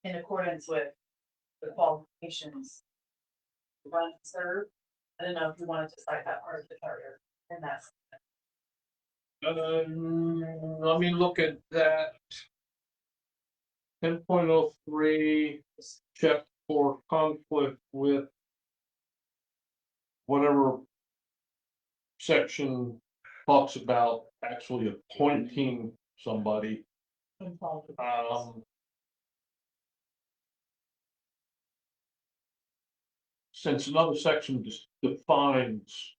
in accordance with the qualifications to run and serve. I didn't know if you wanted to cite that part of the charter, and that's. Let me look at that. 10.03, check for conflict with whatever section talks about actually appointing somebody. Since another section just defines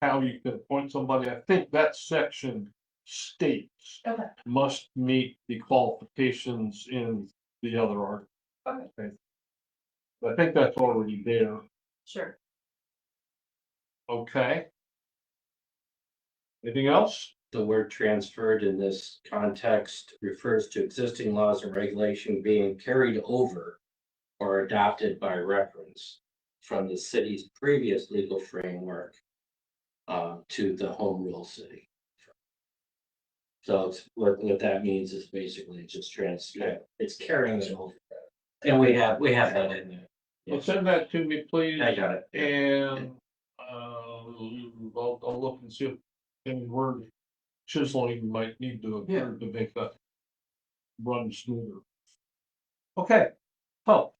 how you can appoint somebody, I think that section states Okay. must meet the qualifications in the other article. Okay. I think that's already there. Sure. Okay. Anything else? The word transferred in this context refers to existing laws and regulation being carried over or adopted by reference from the city's previous legal framework to the home rule city. So it's, what that means is basically just it's carrying it over. And we have that in there. Well, send that to me, please. I got it. And I'll look and see if any word chiseling might need to occur to make that run smoother. Okay, so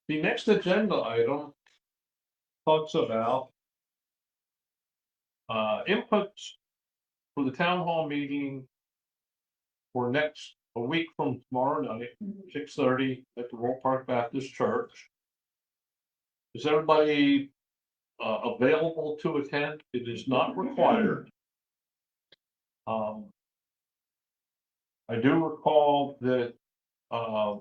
the next agenda item talks about inputs for the town hall meeting for a week from tomorrow night, 6:30 at the Royal Park Baptist Church. Is everybody available to attend? It is not required. I do recall that I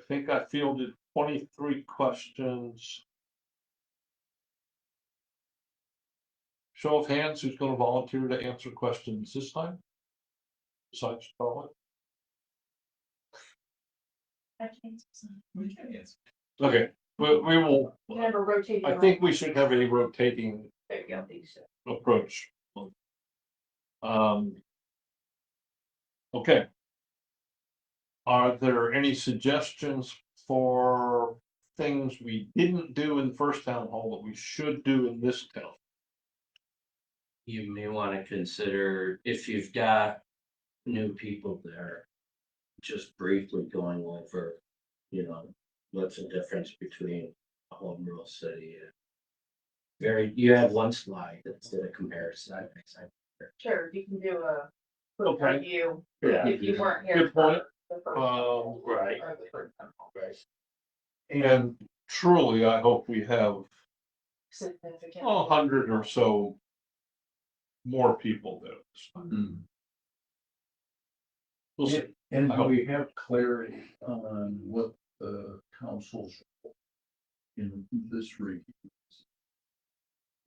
think I fielded 23 questions. Show of hands, who's going to volunteer to answer questions this time? Besides Charlotte? Okay, we will. Never rotate. I think we should have a rotating There you go. approach. Okay. Are there any suggestions for things we didn't do in the first town hall that we should do in this town? you may want to consider if you've got new people there, just briefly going over, what's the difference between a home rule city and you have one slide that's a comparison. I think. Sure, you can do a quick Okay. review Yeah. if you weren't here. Good point. for the first- Right. or the first time. And truly, I hope we have Significant. 100 or so more people there. Mm. We'll see. And I do hope. we have clarity on what the council's role in this review?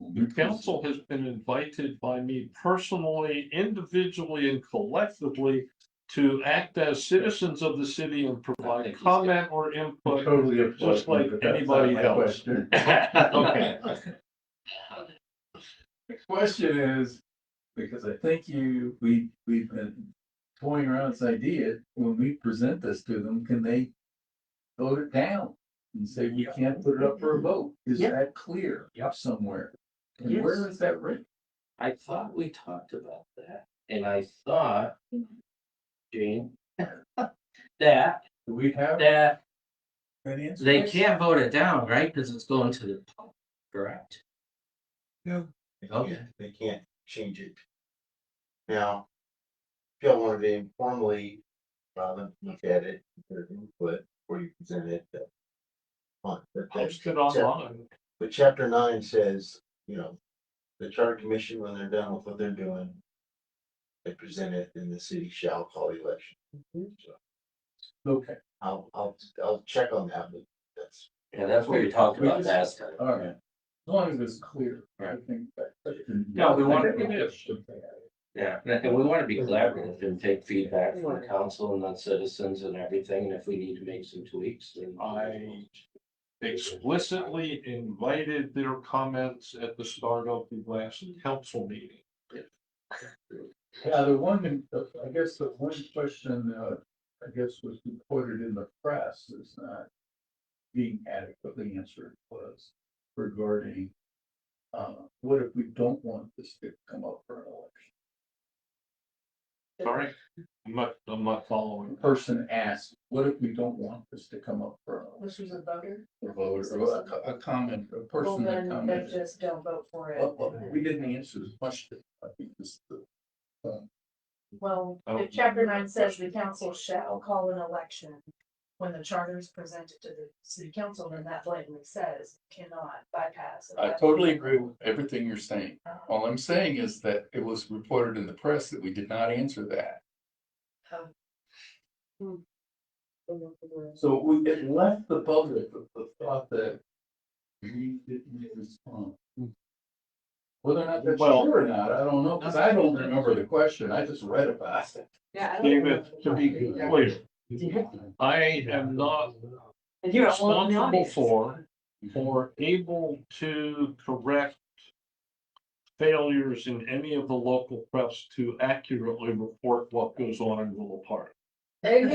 The council has been invited by me personally, individually, and collectively to act as citizens of the city and provide comment or input. Totally. Just like anybody else. Okay. The question is, because I think we've been toying around this idea, when we present this to them, can they vote it down? And say we can't put it up for a vote? Is Yep. that clear? Yep. Somewhere? And Yes. where is that written? I thought we talked about that, and I thought, Gene, that Do we have that an answer? they can't vote it down, right? Because it's going to the public, correct? Okay. They can't change it. Now, if y'all wanted to informally, look at it, their input, before you present it. Fine, Post it online. but chapter 9 says, the charter commission, when they're done with what they're doing, they present it, and the city shall call the election. So Okay, I'll check on that, but that's. Yeah, that's what we talked We about just- last time. all right. As long as it's clear, I Right. think that. No, we want it to- is. Yeah, and we want to be collaborative and take feedback from the council and the citizens and everything, and if we need to make some tweaks, then. I explicitly invited their comments at the start of the last council meeting. Yeah, I guess the one question, I guess was reported in the press is not being adequately answered was regarding, what if we don't want this to come up for an election? Sorry, I'm not following. The person asked, what if we don't want this to come up for an This was a voter. election? Or a comment, a person that commented. just don't vote for Well, we didn't answer the question. I think this, Well, Oh. if chapter 9 says the council shall call an election, when the charter is presented to the city council, then that blatantly says cannot bypass. I totally agree with everything you're saying. All I'm saying is that it was reported in the press that we did not answer that. So it left the public with the thought that we didn't respond. Whether or not that's Well- true or not, I don't know, because I don't remember the question. I just read about it. Yeah. David, to be clear, I am not And you're responsible for or able to correct failures in any of the local press to accurately report what goes on in Willow Park. Thank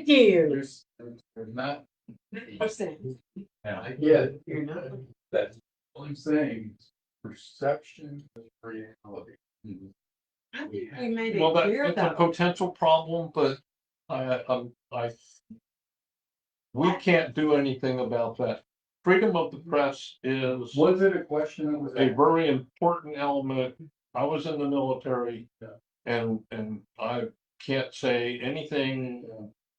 you. There's not. You're Yeah, not. that's all I'm saying. Is perception of reality. I think we made Well, it clear that's a though. potential problem, but we can't do anything about that. Freedom of the press is Was it a question that was a asked? very important element. I was in the military. And I can't say anything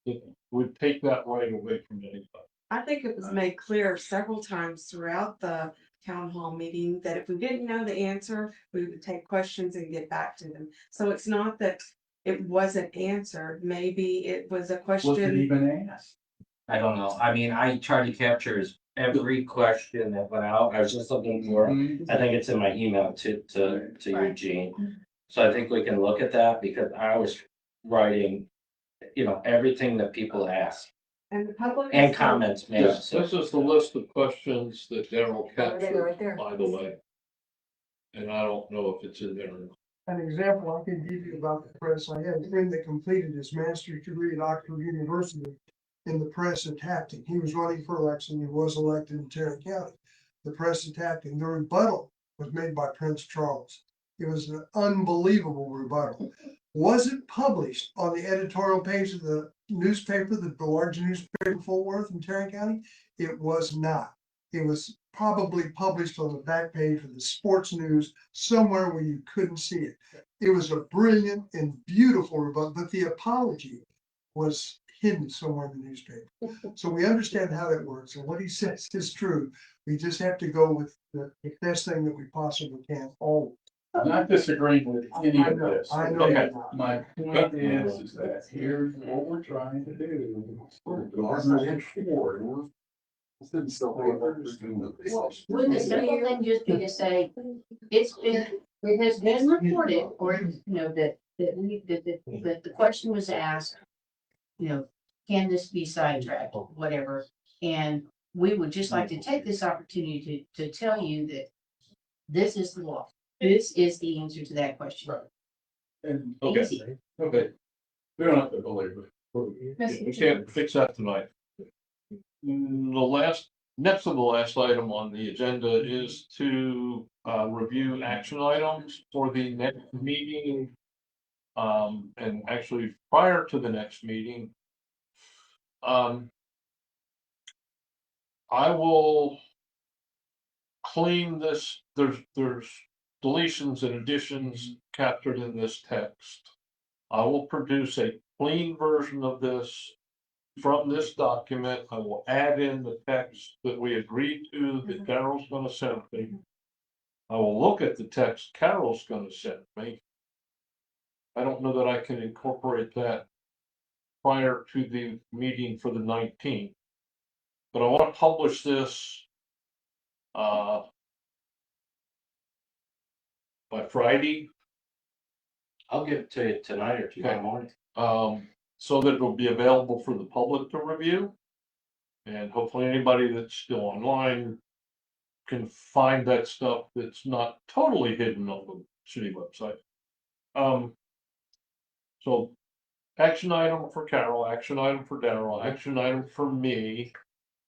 that would take that right away from anybody. I think it was made clear several times throughout the town hall meeting that if we didn't know the answer, we would take questions and get back to them. So it's not that it wasn't answered, maybe it was a Was it question. even asked? I don't know. I mean, I tried to capture every question that went out. I was just looking for it. Mhm. I think it's in my email to Eugene. So I think we can look at that because I was writing, everything that people ask And the public. and is- comments made. This is the list of questions that Daryl Right there, captured, right there. by the way. And I don't know if it's in there. or not. An example I can give you about the press, I had a friend that completed his master's degree at Oxford University. And the press attacked him. He was running for election. He was elected in Tarrant County. The press attacked him. The rebuttal was made by Prince Charles. It was an unbelievable rebuttal. Was it published on the editorial page of the newspaper, the large newspaper in Fort Worth and Tarrant County? It was not. It was probably published on the back page of the sports news somewhere where you couldn't see it. It was a brilliant and beautiful rebuttal, but the apology was hidden somewhere in the newspaper. So we understand how that works, and what he says is true. We just have to go with the best thing that we possibly can, always. I'm not disagreeing with any of this. I know Okay. you're not. My point is that here's what we're trying to do. Would the simple thing just be to say, it has been reported, or, you know, that the question was asked, you know, can this be sidetracked, whatever? And we would just like to take this opportunity to tell you that this is the law. This is the answer to that question. Right. And, okay, Easy. okay. We don't have to believe it. We can't fix that tonight. Next to the last item on the agenda is to review action items for the next meeting. And actually prior to the next meeting. I will clean this, there's deletions and additions captured in this text. I will produce a clean version of this from this document. I will add in the text that we agreed to that Carol's gonna send me. I will look at the text Carol's gonna send me. I don't know that I can incorporate that prior to the meeting for the 19th. But I want to publish this by Friday. I'll give it to you tonight or tomorrow morning. So that it'll be available for the public to review. And hopefully anybody that's still online can find that stuff that's not totally hidden on the city website. So action item for Carol, action item for Daryl, action item for me.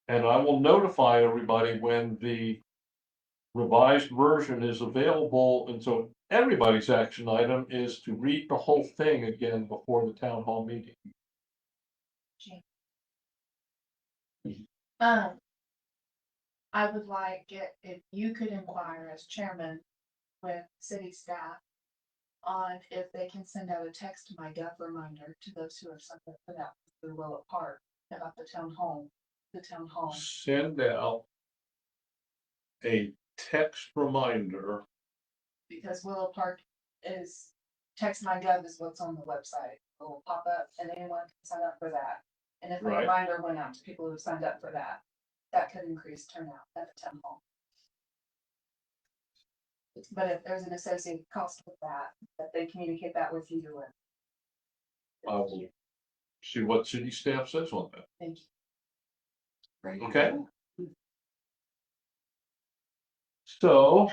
And I will notify everybody when the revised version is available. And so everybody's action item is to read the whole thing again before the town hall meeting. I would like it, if you could inquire as chairman with city staff on if they can send out a text to my gov reminder to those who have signed up for that through Willow Park about the town hall. Send out a text reminder. Because Willow Park is, text my gov is what's on the website. It will pop up and anyone can sign up for that. And if a Right. reminder went out to people who signed up for that, that could increase turnout at the town hall. But if there's an associated cost with that they communicate that with you. I will see what city staff says on that. Thank you. Okay. So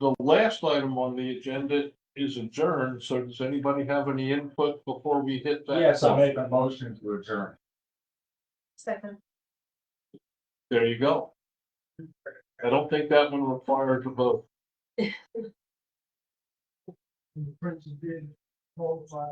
the last item on the agenda is adjourned. So does anybody have any input before we hit that? Yes, I make a motion to adjourn. Second. There you go. I don't think that one requires a vote. The Prince did qualify